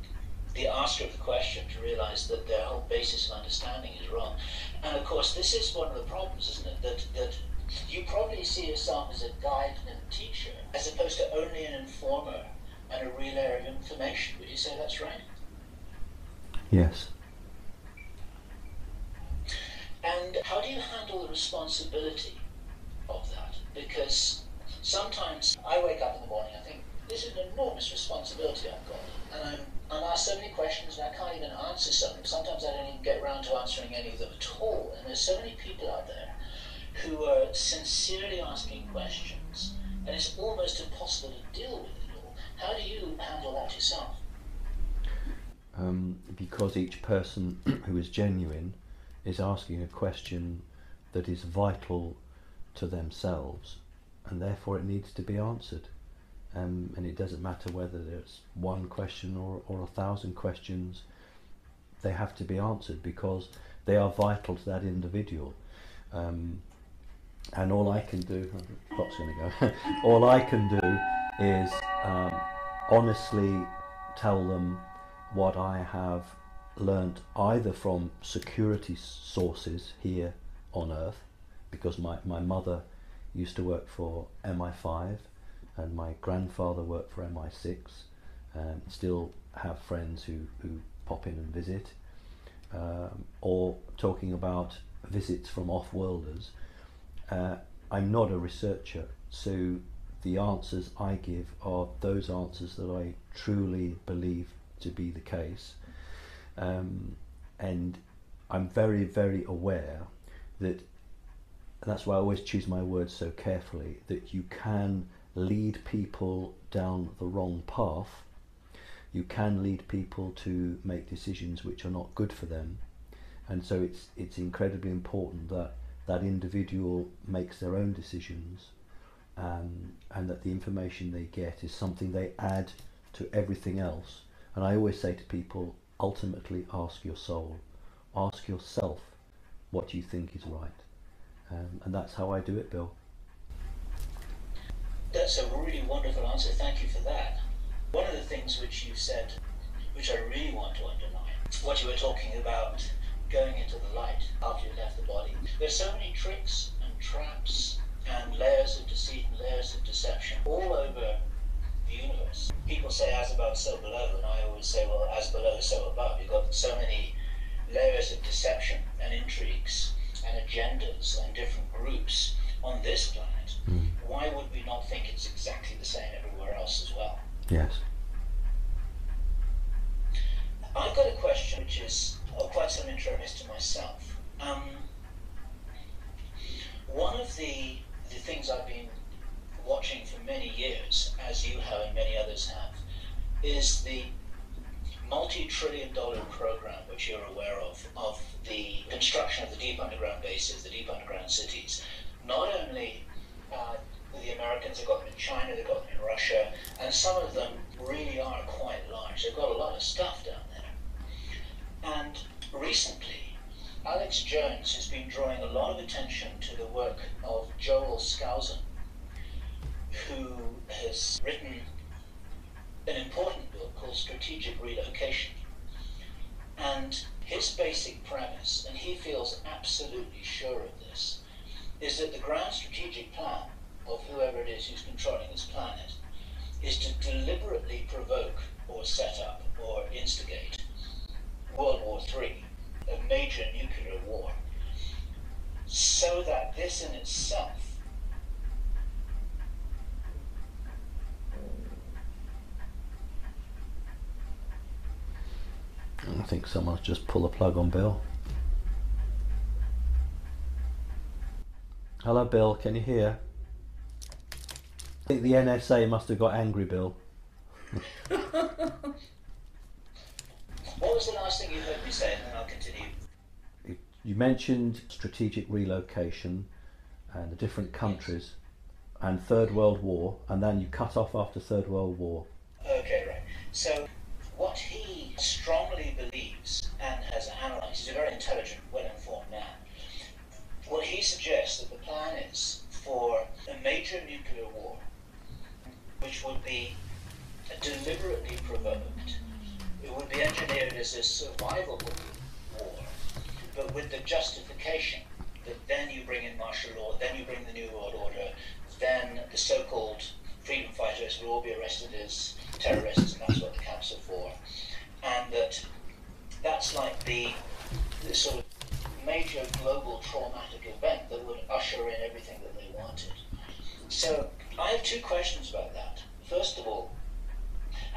asker of the question to realize that their whole basis of understanding is wrong. And of course, this is one of the problems, isn't it? That you probably see yourself as a guide and a teacher, as opposed to only an informer and a relayer of information. Would you say that's right? Yes. And how do you handle the responsibility of that? Because sometimes I wake up in the morning and think, this is an enormous responsibility I've got. And I'm asked so many questions and I can't even answer some. Sometimes I don't even get around to answering any of them at all. And there's so many people out there who are sincerely asking questions, and it's almost impossible to deal with it all. How do you handle that yourself? Because each person who is genuine is asking a question that is vital to themselves, and therefore it needs to be answered. And it doesn't matter whether there's one question or 1,000 questions, they have to be answered because they are vital to that individual. And all I can do, clock's going to go, all I can do is honestly tell them what I have learnt either from security sources here on Earth, because my mother used to work for MI5 and my grandfather worked for MI6, and still have friends who pop in and visit, or talking about visits from off-worlders. I'm not a researcher, so the answers I give are those answers that I truly believe to be the case, and I'm very, very aware that, and that's why I always choose my words so carefully, that you can lead people down the wrong path, you can lead people to make decisions which are not good for them, and so it's incredibly important that that individual makes their own decisions, and that the information they get is something they add to everything else. And I always say to people, ultimately ask your soul, ask yourself what you think is right, and that's how I do it, Bill. That's a really wonderful answer, thank you for that. One of the things which you said, which I really want to underline, what you were talking about going into the light after you left the body. There's so many tricks and traps and layers of deceit and layers of deception all over the universe. People say as above, so below, and I always say, well, as below, so above. You've got so many layers of deception and intrigues and agendas and different groups on this planet. Why would we not think it's exactly the same everywhere else as well? Yes. I've got a question which is of quite some interest to myself. One of the things I've been watching for many years, as you have and many others have, is the multi-trillion-dollar program which you're aware of the construction of the deep underground bases, the deep underground cities. Not only the Americans, they've got them in China, they've got them in Russia, and some of them really are quite large. They've got a lot of stuff down there. And recently, Alex Jones has been drawing a lot of attention to the work of Joel Skousen, who has written an important book called Strategic Relocation. And his basic premise, and he feels absolutely sure of this, is that the grand strategic plan of whoever it is who's controlling this planet is to deliberately provoke or set up or instigate World War III, a major nuclear war, so that this in itself I think someone's just pulled a plug on Bill. Hello Bill, can you hear? I think the NSA must have got angry, Bill. What was the last thing you heard me say, and then I'll continue? You mentioned strategic relocation and the different countries and Third World War, and then you cut off after Third World War. Okay, right. So what he strongly believes and has analysed, he's a very intelligent, well-informed man. What he suggests that the plan is for a major nuclear war, which would be deliberately provoked. It would be engineered as a survival war, but with the justification that then you bring in martial law, then you bring the New World Order, then the so-called freedom fighters will all be arrested as terrorists, and that's what the camps are for. And that's like the sort of major global traumatic event that would usher in everything that they wanted. So I have two questions about that. First of all,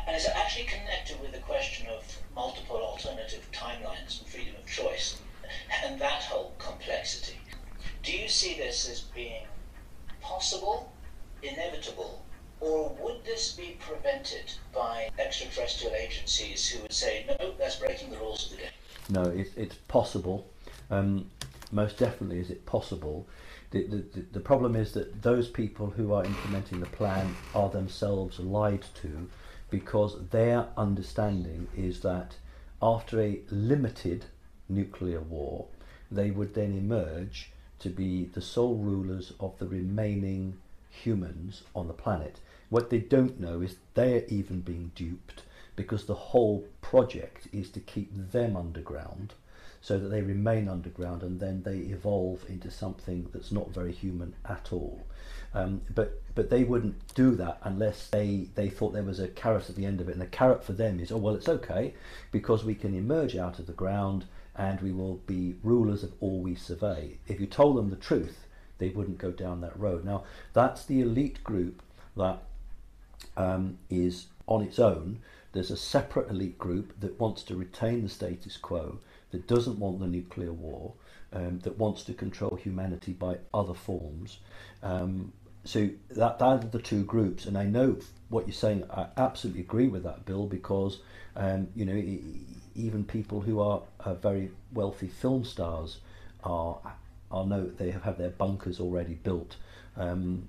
and it's actually connected with the question of multiple alternative timelines and freedom of choice and that whole complexity. Do you see this as being possible, inevitable, or would this be prevented by extraterrestrial agencies who would say, no, that's breaking the rules of the game? No, it's possible. Most definitely is it possible. The problem is that those people who are implementing the plan are themselves lied to, because their understanding is that after a limited nuclear war, they would then emerge to be the sole rulers of the remaining humans on the planet. What they don't know is they're even being duped, because the whole project is to keep them underground, so that they remain underground and then they evolve into something that's not very human at all. But they wouldn't do that unless they thought there was a carrot at the end of it, and the carrot for them is, oh well, it's okay because we can emerge out of the ground and we will be rulers of all we survey. If you told them the truth, they wouldn't go down that road. Now that's the elite group that is on its own. There's a separate elite group that wants to retain the status quo, that doesn't want the nuclear war, that wants to control humanity by other forms. So that are the two groups, and I know what you're saying. I absolutely agree with that, Bill, because you know, even people who are very wealthy film stars are know they have their bunkers already built, and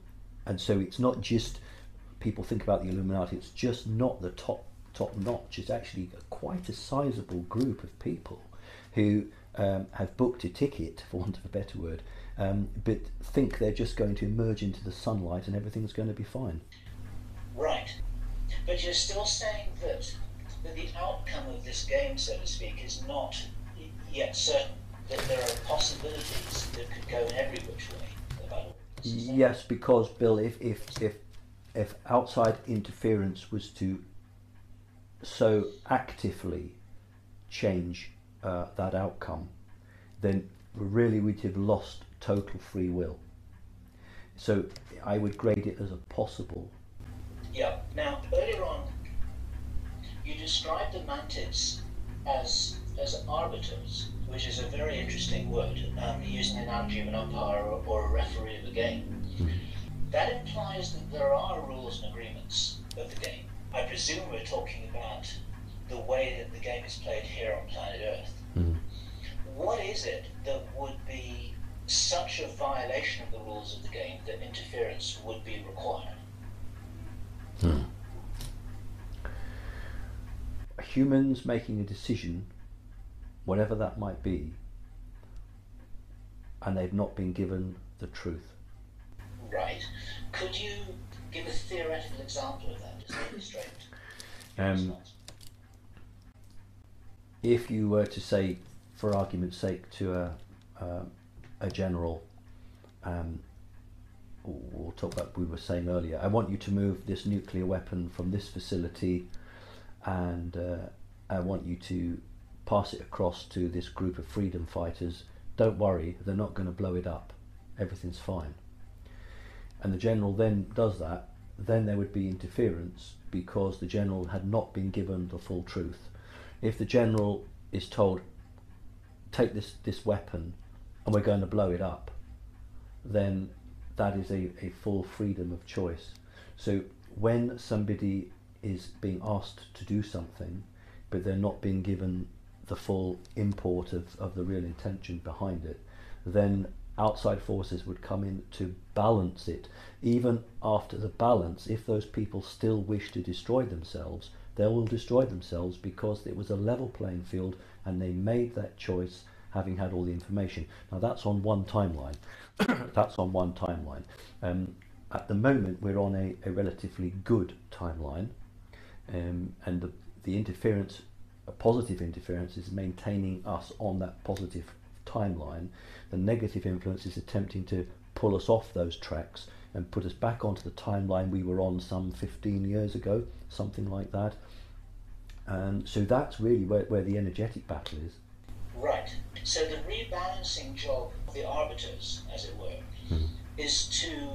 so it's not just people think about the Illuminati. It's just not the top notch. It's actually quite a sizable group of people who have booked a ticket, for want of a better word, but think they're just going to emerge into the sunlight and everything's going to be fine. Right. But you're still saying that the outcome of this game, so to speak, is not yet certain, that there are possibilities that could go in every which way about all this. Yes, because, Bill, if outside interference was to so actively change that outcome, then really we'd have lost total free will. So I would grade it as a possible. Yeah. Now, earlier on, you described the Mantids as arbiters, which is a very interesting word, using the analogy of an umpire or a referee of a game. That implies that there are rules and agreements of the game. I presume we're talking about the way that the game is played here on planet Earth. What is it that would be such a violation of the rules of the game that interference would be required? Humans making a decision, whatever that might be, and they've not been given the truth. Right. Could you give a theoretical example of that, just to illustrate? If you were to say, for argument's sake, to a general, we'll talk about what we were saying earlier, I want you to move this nuclear weapon from this facility, and I want you to pass it across to this group of freedom fighters. Don't worry, they're not going to blow it up. Everything's fine. And the general then does that, then there would be interference because the general had not been given the full truth. If the general is told, take this weapon and we're going to blow it up, then that is a full freedom of choice. So when somebody is being asked to do something, but they're not being given the full import of the real intention behind it, then outside forces would come in to balance it. Even after the balance, if those people still wish to destroy themselves, they will destroy themselves, because it was a level playing field and they made that choice having had all the information. Now that's on one timeline. That's on one timeline. At the moment we're on a relatively good timeline, and the interference, a positive interference, is maintaining us on that positive timeline. The negative influence is attempting to pull us off those tracks and put us back onto the timeline we were on some 15 years ago, something like that. And so that's really where the energetic battle is. Right. So the rebalancing job of the arbiters, as it were, is to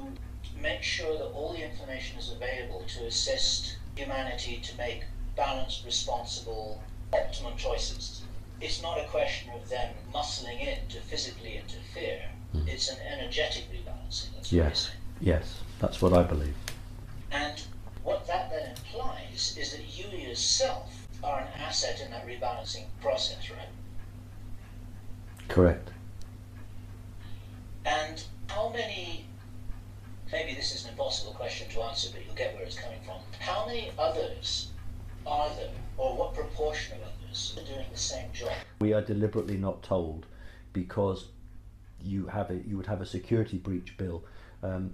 make sure that all the information is available to assist humanity to make balanced, responsible, optimum choices. It's not a question of them muscling in to physically interfere. It's an energetic rebalancing. That's what you're saying. Yes, that's what I believe. And what that then implies is that you yourself are an asset in that rebalancing process, right? Correct. And how many, maybe this is an impossible question to answer, but you'll get where it's coming from. How many others are there, or what proportion of others are doing the same job? We are deliberately not told, because you would have a security breach bill.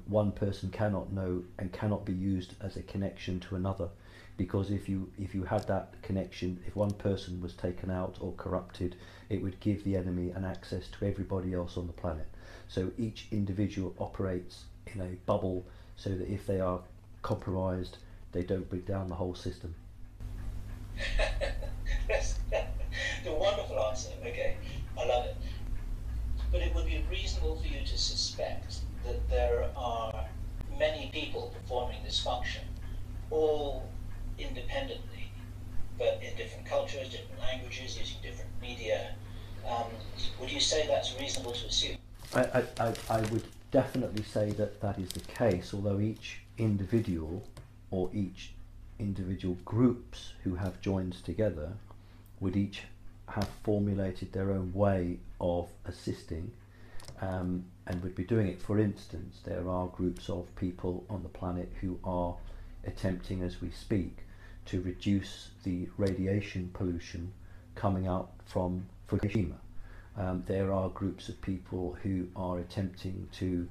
One person cannot know and cannot be used as a connection to another, because if you had that connection, if one person was taken out or corrupted, it would give the enemy an access to everybody else on the planet. So each individual operates in a bubble, so that if they are compromised, they don't break down the whole system. That's a wonderful answer. Okay, I love it. But it would be reasonable for you to suspect that there are many people performing this function, all independently, but in different cultures, different languages, using different media. Would you say that's reasonable to assume? I would definitely say that is the case, although each individual or each individual groups who have joined together would each have formulated their own way of assisting, and would be doing it. For instance, there are groups of people on the planet who are attempting, as we speak, to reduce the radiation pollution coming out from Fukushima. There are groups of people who are attempting to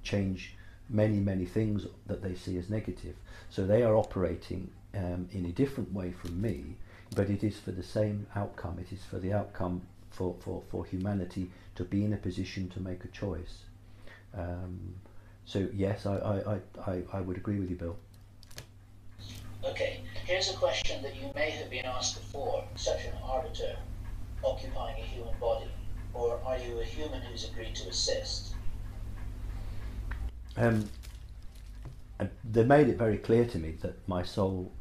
change many things that they see as negative. So they are operating in a different way from me, but it is for the same outcome. It is for the outcome for humanity to be in a position to make a choice. So yes, I would agree with you, Bill. Okay, here's a question that you may have been asked before. Such an arbiter occupying a human body, or are you a human who's agreed to assist? They made it very clear to me that my soul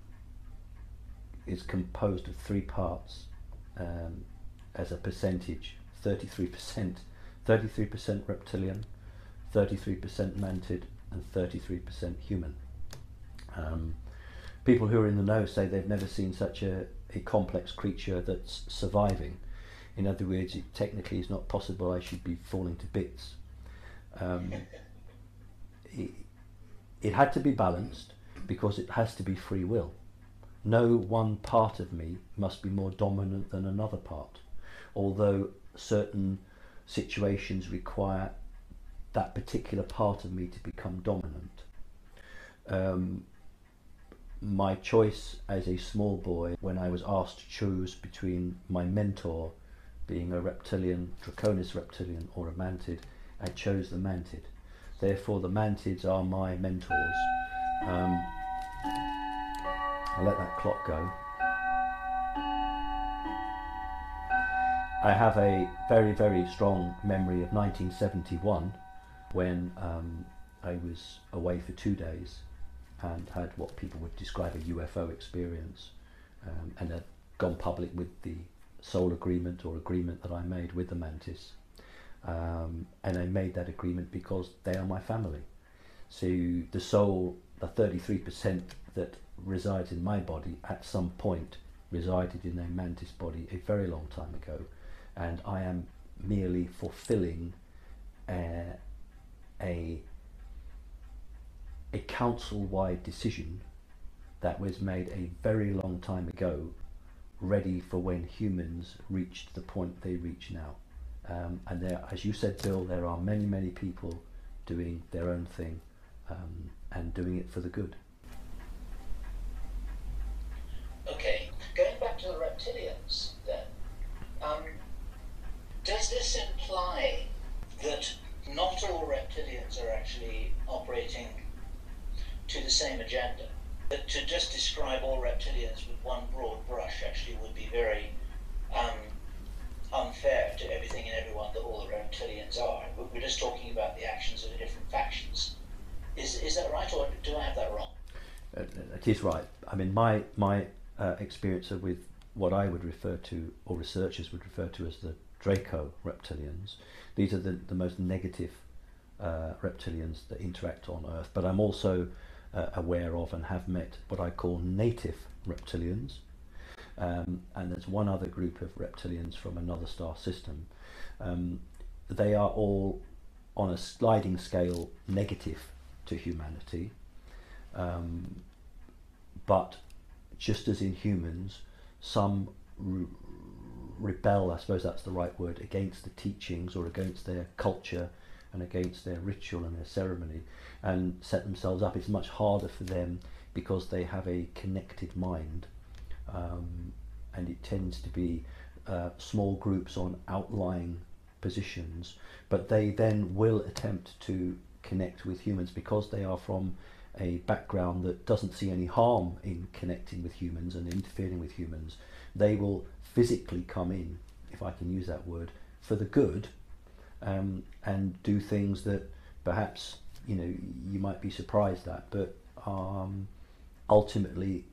is composed of three parts, as a percentage: 33% reptilian, 33% mantid, and 33% human. People who are in the know say they've never seen such a complex creature that's surviving. In other words, it technically is not possible I should be falling to bits. It had to be balanced, because it has to be free will. No one part of me must be more dominant than another part, although certain situations require that particular part of me to become dominant. My choice as a small boy, when I was asked to choose between my mentor being a reptilian, Draconis reptilian, or a mantid, I chose the mantid. Therefore the mantids are my mentors. I'll let that clock go. I have a very strong memory of 1971, when I was away for 2 days and had what people would describe a UFO experience, and had gone public with the soul agreement or agreement that I made with the mantis. And I made that agreement because they are my family. So the soul the 33% that resides in my body at some point resided in a mantis body a very long time ago, and I am merely fulfilling a council-wide decision that was made a very long time ago, ready for when humans reached the point they reach now. And there, as you said, Bill, there are many, many people doing their own thing, and doing it for the good. Okay, going back to the reptilians then, does this imply that not all reptilians are actually operating to the same agenda? That to just describe all reptilians with one broad brush actually would be very unfair to everything and everyone that all the reptilians are. We're just talking about the actions of the different factions. Is that right, or do I have that wrong? It is right. I mean, my experience with what I would refer to, or researchers would refer to, as the Draco reptilians. These are the most negative reptilians that interact on Earth. But I'm also aware of and have met what I call native reptilians. And there's one other group of reptilians from another star system. They are all on a sliding scale negative to humanity. But just as in humans, some rebel, I suppose that's the right word, against the teachings or against their culture and against their ritual and their ceremony, and set themselves up. It's much harder for them because they have a connected mind, and it tends to be small groups on outlying positions, but they then will attempt to connect with humans because they are from a background that doesn't see any harm in connecting with humans and interfering with humans. They will physically come in, if I can use that word, for the good, and do things that perhaps you might be surprised at, but ultimately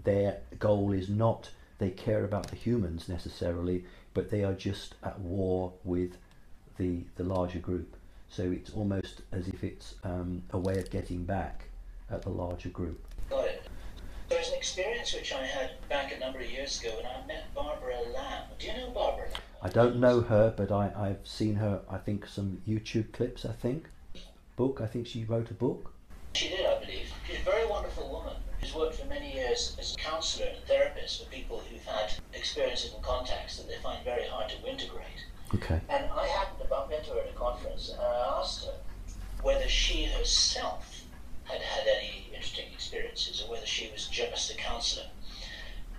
their goal is not they care about the humans necessarily, but they are just at war with the larger group. So it's almost as if it's a way of getting back at the larger group. Got it. There's an experience which I had back a number of years ago when I met Barbara Lamb. Do you know Barbara Lamb? I don't know her, but I've seen her, I think, some YouTube clips, I think. Book, I think she wrote a book. She did, I believe. She's a very wonderful woman who's worked for many years as a counsellor and therapist for people who've had experiences and contacts that they find very hard to integrate. Okay. And I happened to bump into her at a conference, and I asked her whether she herself had had any interesting experiences or whether she was just a counsellor.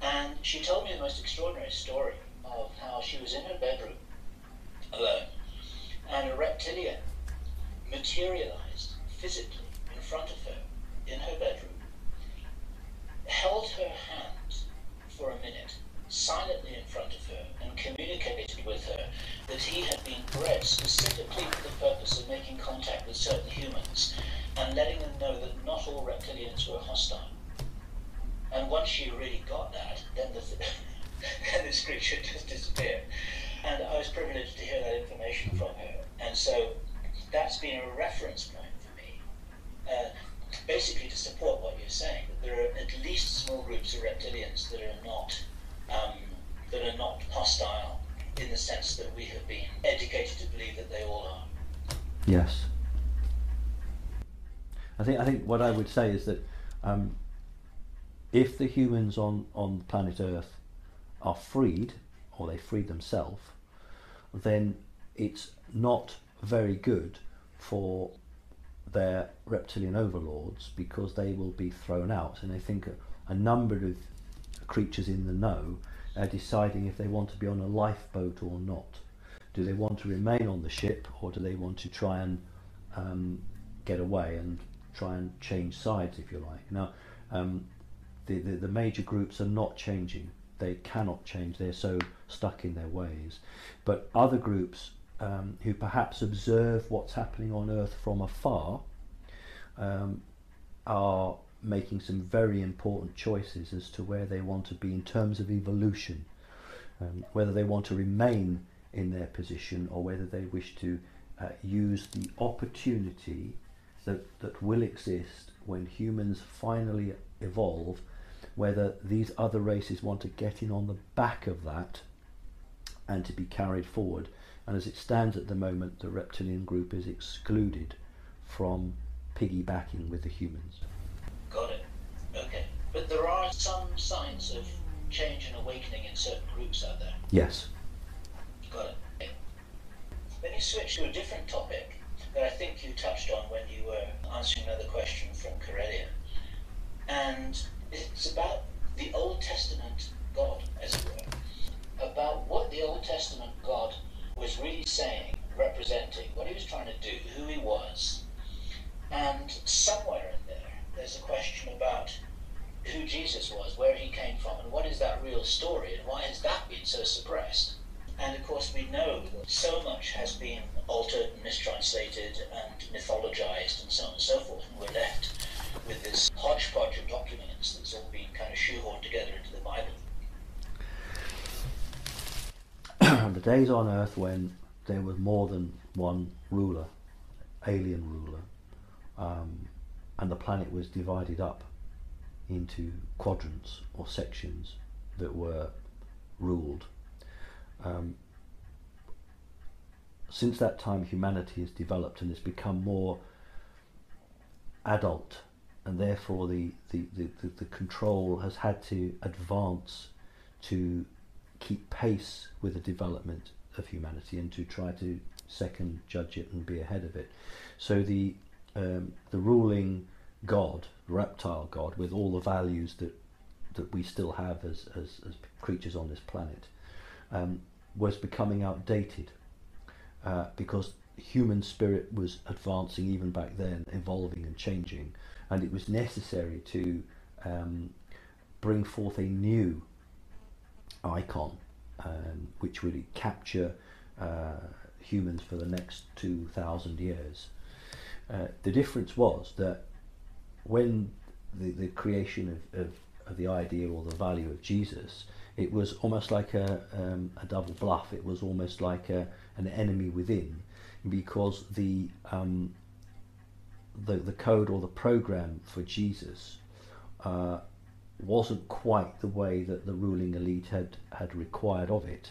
And she told me the most extraordinary story of how she was in her bedroom alone and a reptilian materialized physically in front of her in her bedroom, held her hand for a minute silently in front of her and communicated with her that he had been bred specifically for the purpose of making contact with certain humans and letting them know that not all reptilians were hostile. And once she really got that, then then this creature just disappeared. And I was privileged to hear that information from her. And so that's been a reference point for me, basically to support what you're saying, that there are at least small groups of reptilians that are not hostile in the sense that we have been educated to believe that they all are. Yes. I think what I would say is that if the humans on planet Earth are freed, or they free themselves, then it's not very good for their reptilian overlords, because they will be thrown out. And I think a number of creatures in the know are deciding if they want to be on a lifeboat or not. Do they want to remain on the ship, or do they want to try and get away and try and change sides, if you like? Now, the major groups are not changing. They cannot change. They're so stuck in their ways. But other groups who perhaps observe what's happening on Earth from afar are making some very important choices as to where they want to be in terms of evolution, whether they want to remain in their position or whether they wish to use the opportunity that will exist when humans finally evolve, whether these other races want to get in on the back of that and to be carried forward. And as it stands at the moment, the reptilian group is excluded from piggybacking with the humans. Got it. Okay. But there are some signs of change and awakening in certain groups out there. Yes. Got it. Okay. Let me switch to a different topic that I think you touched on when you were answering another question from Karelia. And it's about the Old Testament God, as it were. About what the Old Testament God was really saying, representing, what he was trying to do, who he was. And somewhere in there, there's a question about who Jesus was, where he came from, and what is that real story, and why has that been so suppressed? And of course we know that so much has been altered and mistranslated and mythologized and so on and so forth, and we're left with this hodgepodge of documents that's all been kind of shoehorned together into the Bible. The days on Earth when there was more than one ruler, alien ruler, and the planet was divided up into quadrants or sections that were ruled. Since that time, humanity has developed and has become more adult, and therefore the control has had to advance to keep pace with the development of humanity and to try to second judge it and be ahead of it. So the ruling god, reptile god, with all the values that we still have as creatures on this planet, was becoming outdated because human spirit was advancing even back then, evolving and changing, and it was necessary to bring forth a new icon which would capture humans for the next 2,000 years. The difference was that when the creation of the idea or the value of Jesus, it was almost like a double bluff. It was almost like an enemy within, because the code or the program for Jesus wasn't quite the way that the ruling elite had required of it,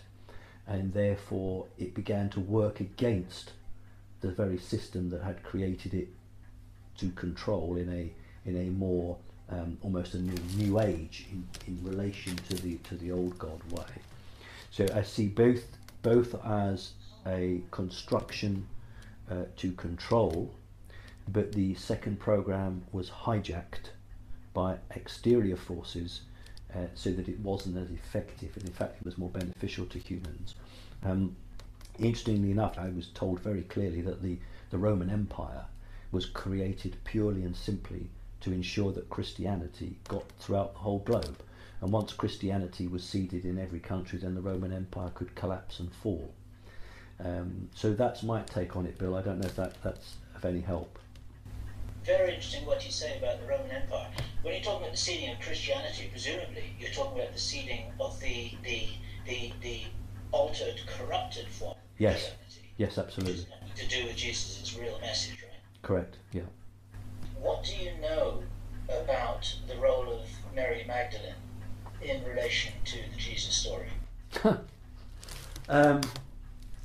and therefore it began to work against the very system that had created it to control in a more almost a new age in relation to the old God way. So I see both as a construction to control, but the second program was hijacked by exterior forces so that it wasn't as effective, and in fact it was more beneficial to humans. Interestingly enough, I was told very clearly that the Roman Empire was created purely and simply to ensure that Christianity got throughout the whole globe, and once Christianity was seeded in every country, then the Roman Empire could collapse and fall. So that's my take on it, Bill. I don't know if that's of any help. Very interesting what you say about the Roman Empire. When you're talking about the seeding of Christianity, presumably you're talking about the seeding of the altered, corrupted form of Christianity. Yes, absolutely. To do with Jesus' real message, right? Correct, yeah. What do you know about the role of Mary Magdalene in relation to the Jesus story?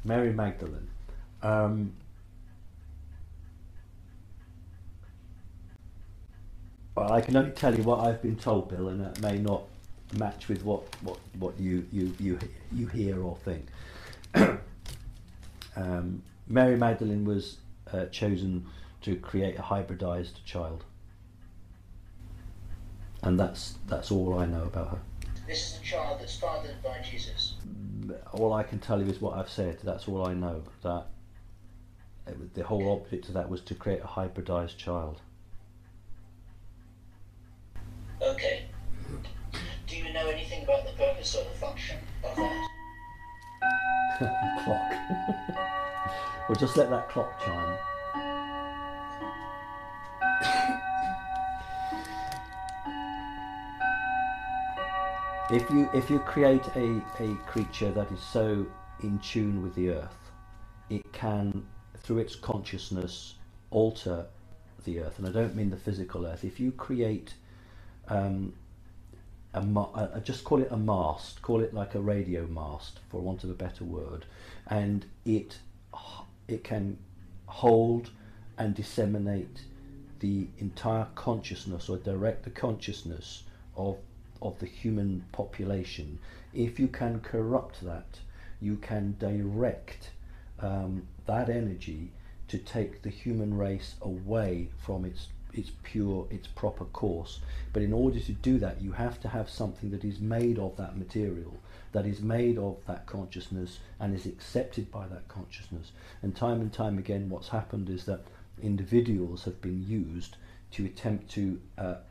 Mary Magdalene. Well, I can only tell you what I've been told, Bill, and that may not match with what you hear or think. Mary Magdalene was chosen to create a hybridized child, and that's all I know about her. This is a child that's fathered by Jesus. All I can tell you is what I've said. That's all I know. That the whole object of that was to create a hybridized child. Okay. Do you know anything about the purpose or the function of that? Clock. We'll just let that clock chime. If you create a creature that is so in tune with the earth, it can, through its consciousness, alter the earth, and I don't mean the physical earth, if you create just call it a mast, call it like a radio mast, for want of a better word, and it can hold and disseminate the entire consciousness, or direct the consciousness of the human population. If you can corrupt that, you can direct that energy to take the human race away from its proper course. But in order to do that, you have to have something that is made of that material, that is made of that consciousness, and is accepted by that consciousness. And time again, what's happened is that individuals have been used to attempt to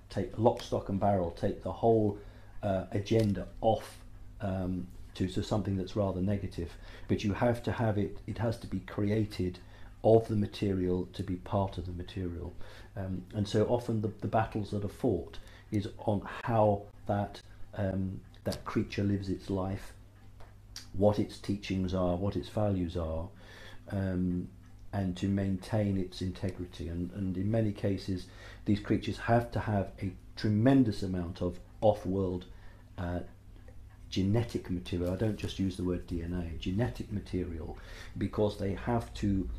take lock, stock and barrel, take the whole agenda off to something that's rather negative. But you have to have it has to be created of the material to be part of the material. And so often the battles that are fought is on how that creature lives its life, what its teachings are, what its values are, and to maintain its integrity. And in many cases, these creatures have to have a tremendous amount of off-world genetic material. I don't just use the word DNA, genetic material, because they have to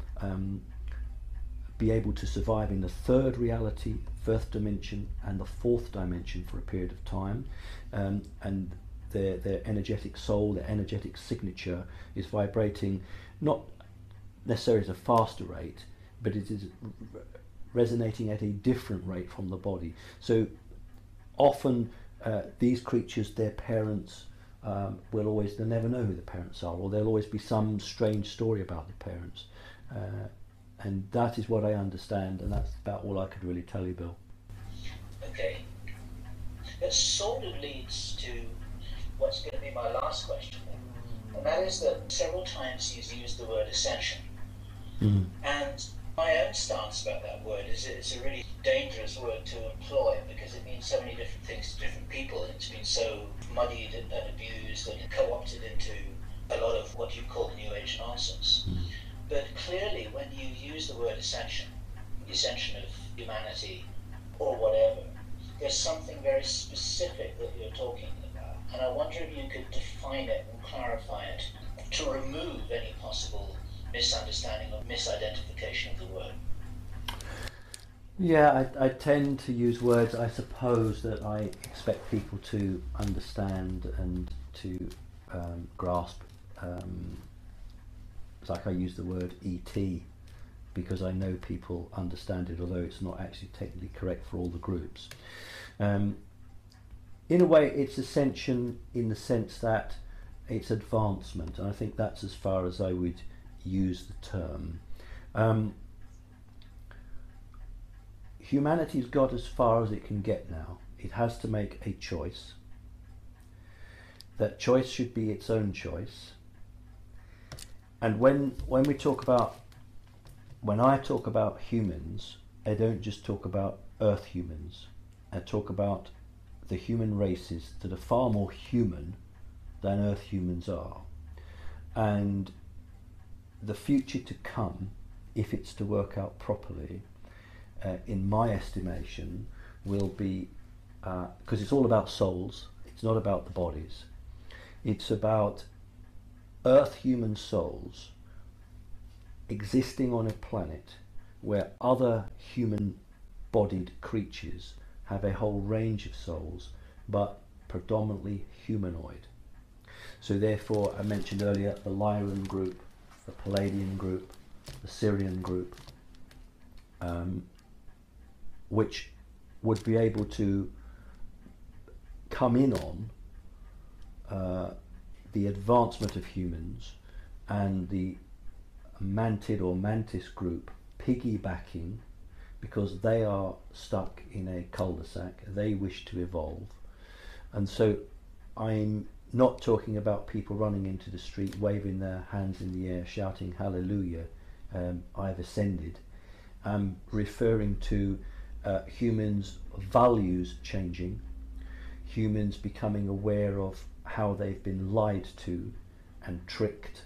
be able to survive in the third reality, fifth dimension, and the fourth dimension for a period of time, and their energetic soul, their energetic signature is vibrating not necessarily at a faster rate, but it is resonating at a different rate from the body. So often these creatures, their parents they'll never know who the parents are, or there'll always be some strange story about the parents. And that is what I understand, and that's about all I could really tell you, Bill. Okay. That sort of leads to what's going to be my last question, and that is that several times you've used the word ascension. Mm-hmm. And my own stance about that word is it's a really dangerous word to employ, because it means so many different things to different people, and it's been so muddied and abused and co-opted into a lot of what you call New Age nonsense. Mm-hmm. But clearly, when you use the word ascension, the ascension of humanity or whatever, there's something very specific that you're talking about. And I wonder if you could define it and clarify it to remove any possible misunderstanding or misidentification of the word. Yeah, I tend to use words, I suppose, that I expect people to understand and to grasp. It's like I use the word ET because I know people understand it, although it's not actually technically correct for all the groups. In a way, it's ascension in the sense that it's advancement, and I think that's as far as I would use the term. Humanity's got as far as it can get now. It has to make a choice. That choice should be its own choice. And when I talk about humans, I don't just talk about Earth humans. I talk about the human races that are far more human than Earth humans are. And the future to come, if it's to work out properly, in my estimation, will be, because it's all about souls, it's not about the bodies. It's about Earth human souls existing on a planet where other human-bodied creatures have a whole range of souls, but predominantly humanoid. So therefore, I mentioned earlier the Lyran group, the Palladian group, the Syrian group, which would be able to come in on the advancement of humans, and the Mantid or Mantis group piggybacking, because they are stuck in a cul-de-sac, they wish to evolve. And so I'm not talking about people running into the street waving their hands in the air shouting hallelujah, I've ascended. I'm referring to humans' values changing, humans becoming aware of how they've been lied to and tricked,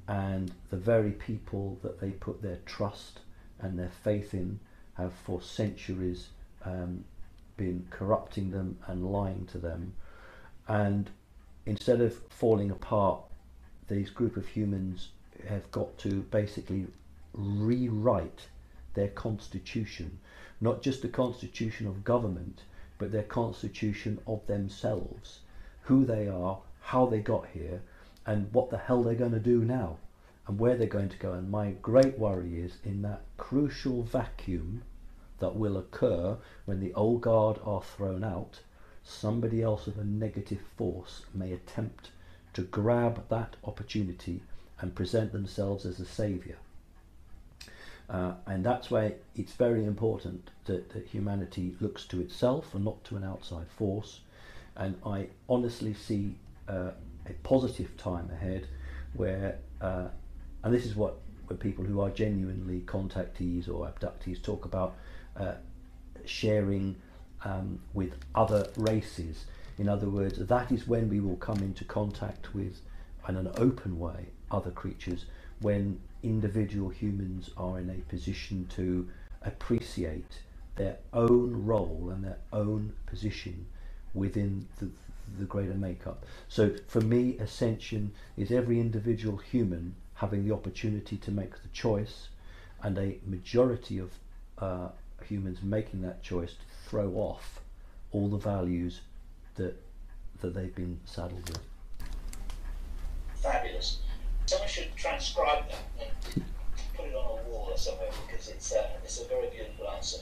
and the very people that they put their trust and their faith in have for centuries been corrupting them and lying to them, and instead of falling apart, these group of humans have got to basically rewrite their constitution, not just the constitution of government, but their constitution of themselves, who they are, how they got here, and what the hell they're going to do now, and where they're going to go. And my great worry is in that crucial vacuum that will occur when the old guard are thrown out, somebody else of a negative force may attempt to grab that opportunity and present themselves as a saviour. And that's why it's very important that humanity looks to itself and not to an outside force. And I honestly see a positive time ahead where, and this is what people who are genuinely contactees or abductees talk about, sharing with other races. In other words, that is when we will come into contact with, in an open way, other creatures, when individual humans are in a position to appreciate their own role and their own position within the greater makeup. So for me, ascension is every individual human having the opportunity to make the choice, and a majority of humans making that choice to throw off all the values that they've been saddled with. Fabulous. Someone should transcribe that and put it on a wall or somewhere, because it's a very beautiful answer.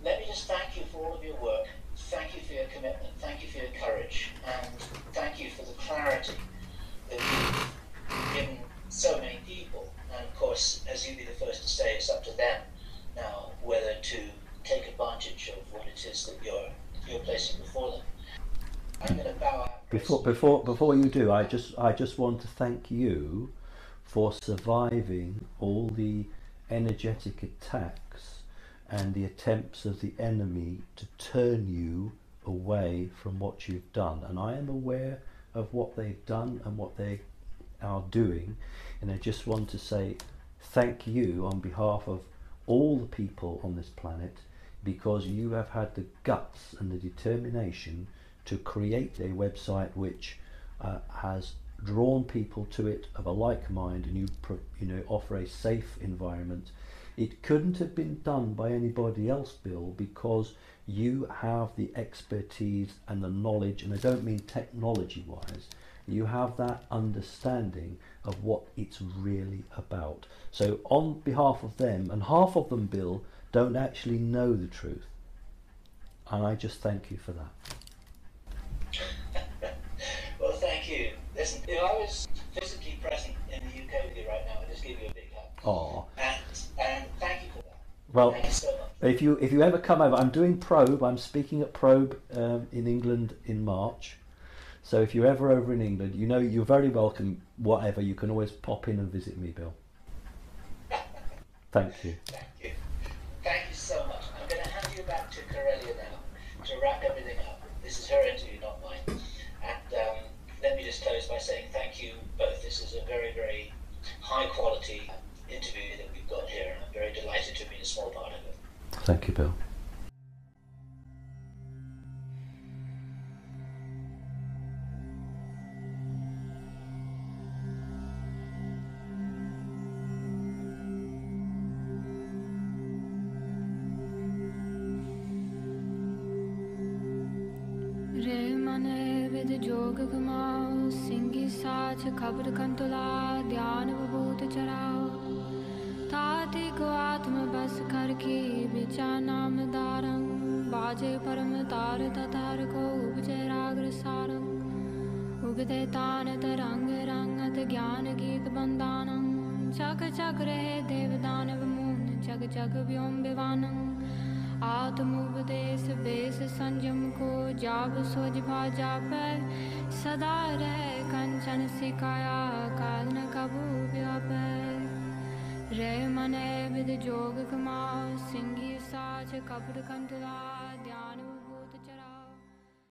Let me just thank you for all of your work. Thank you for your commitment. Thank you for your courage. And thank you for the clarity that you've given so many people. And of course, as you'd be the first to say, it's up to them now whether to take advantage of what it is that you're placing before them. I'm going to bow out. Before you do, I just want to thank you for surviving all the energetic attacks and the attempts of the enemy to turn you away from what you've done. And I am aware of what they've done and what they are doing, and I just want to say thank you on behalf of all the people on this planet, because you have had the guts and the determination to create a website which has drawn people to it of a like mind, and you offer a safe environment. It couldn't have been done by anybody else, Bill, because you have the expertise and the knowledge, and I don't mean technology wise, you have that understanding of what it's really about. So on behalf of them, and half of them, Bill, don't actually know the truth, and I just thank you for that. Well, thank you. Listen, if I was physically present in the UK with you right now, I'd just give you a big hug. Oh. And thank you for that. Well, thank you so much. if you ever come over, I'm doing Probe. I'm speaking at Probe in England in March. So if you're ever over in England, you're very welcome. Whatever, you can always pop in and visit me, Bill. Thank you. Thank you. Thank you so much. I'm going to hand you back to Karelia now to wrap everything up. This is her interview, not mine. And let me just close by saying thank you both. This is a very, very high quality interview that we've got here, and I'm very delighted to be a small part of it. Thank you, Bill. जोग घुमाओ सिंगी साच खबर कंतुला ध्यान बबूत चराओ ताति को आत्म बस करके बिचा नाम दारंग बाजे परम तार ततार को उपजे राग्र सारंग उगते तान तरंग रंगत ज्ञान गीत बंदानं चक चक रहे देवदानव मून जग जग व्योम विवानं आत्मोपदेश बेस संयम को जाब सोज भाजा पर सदा रह कंचन सिखाया काल न कबू व्यापर रे मने विद जोग कमाओ सिंगी साच कपड़ कंतला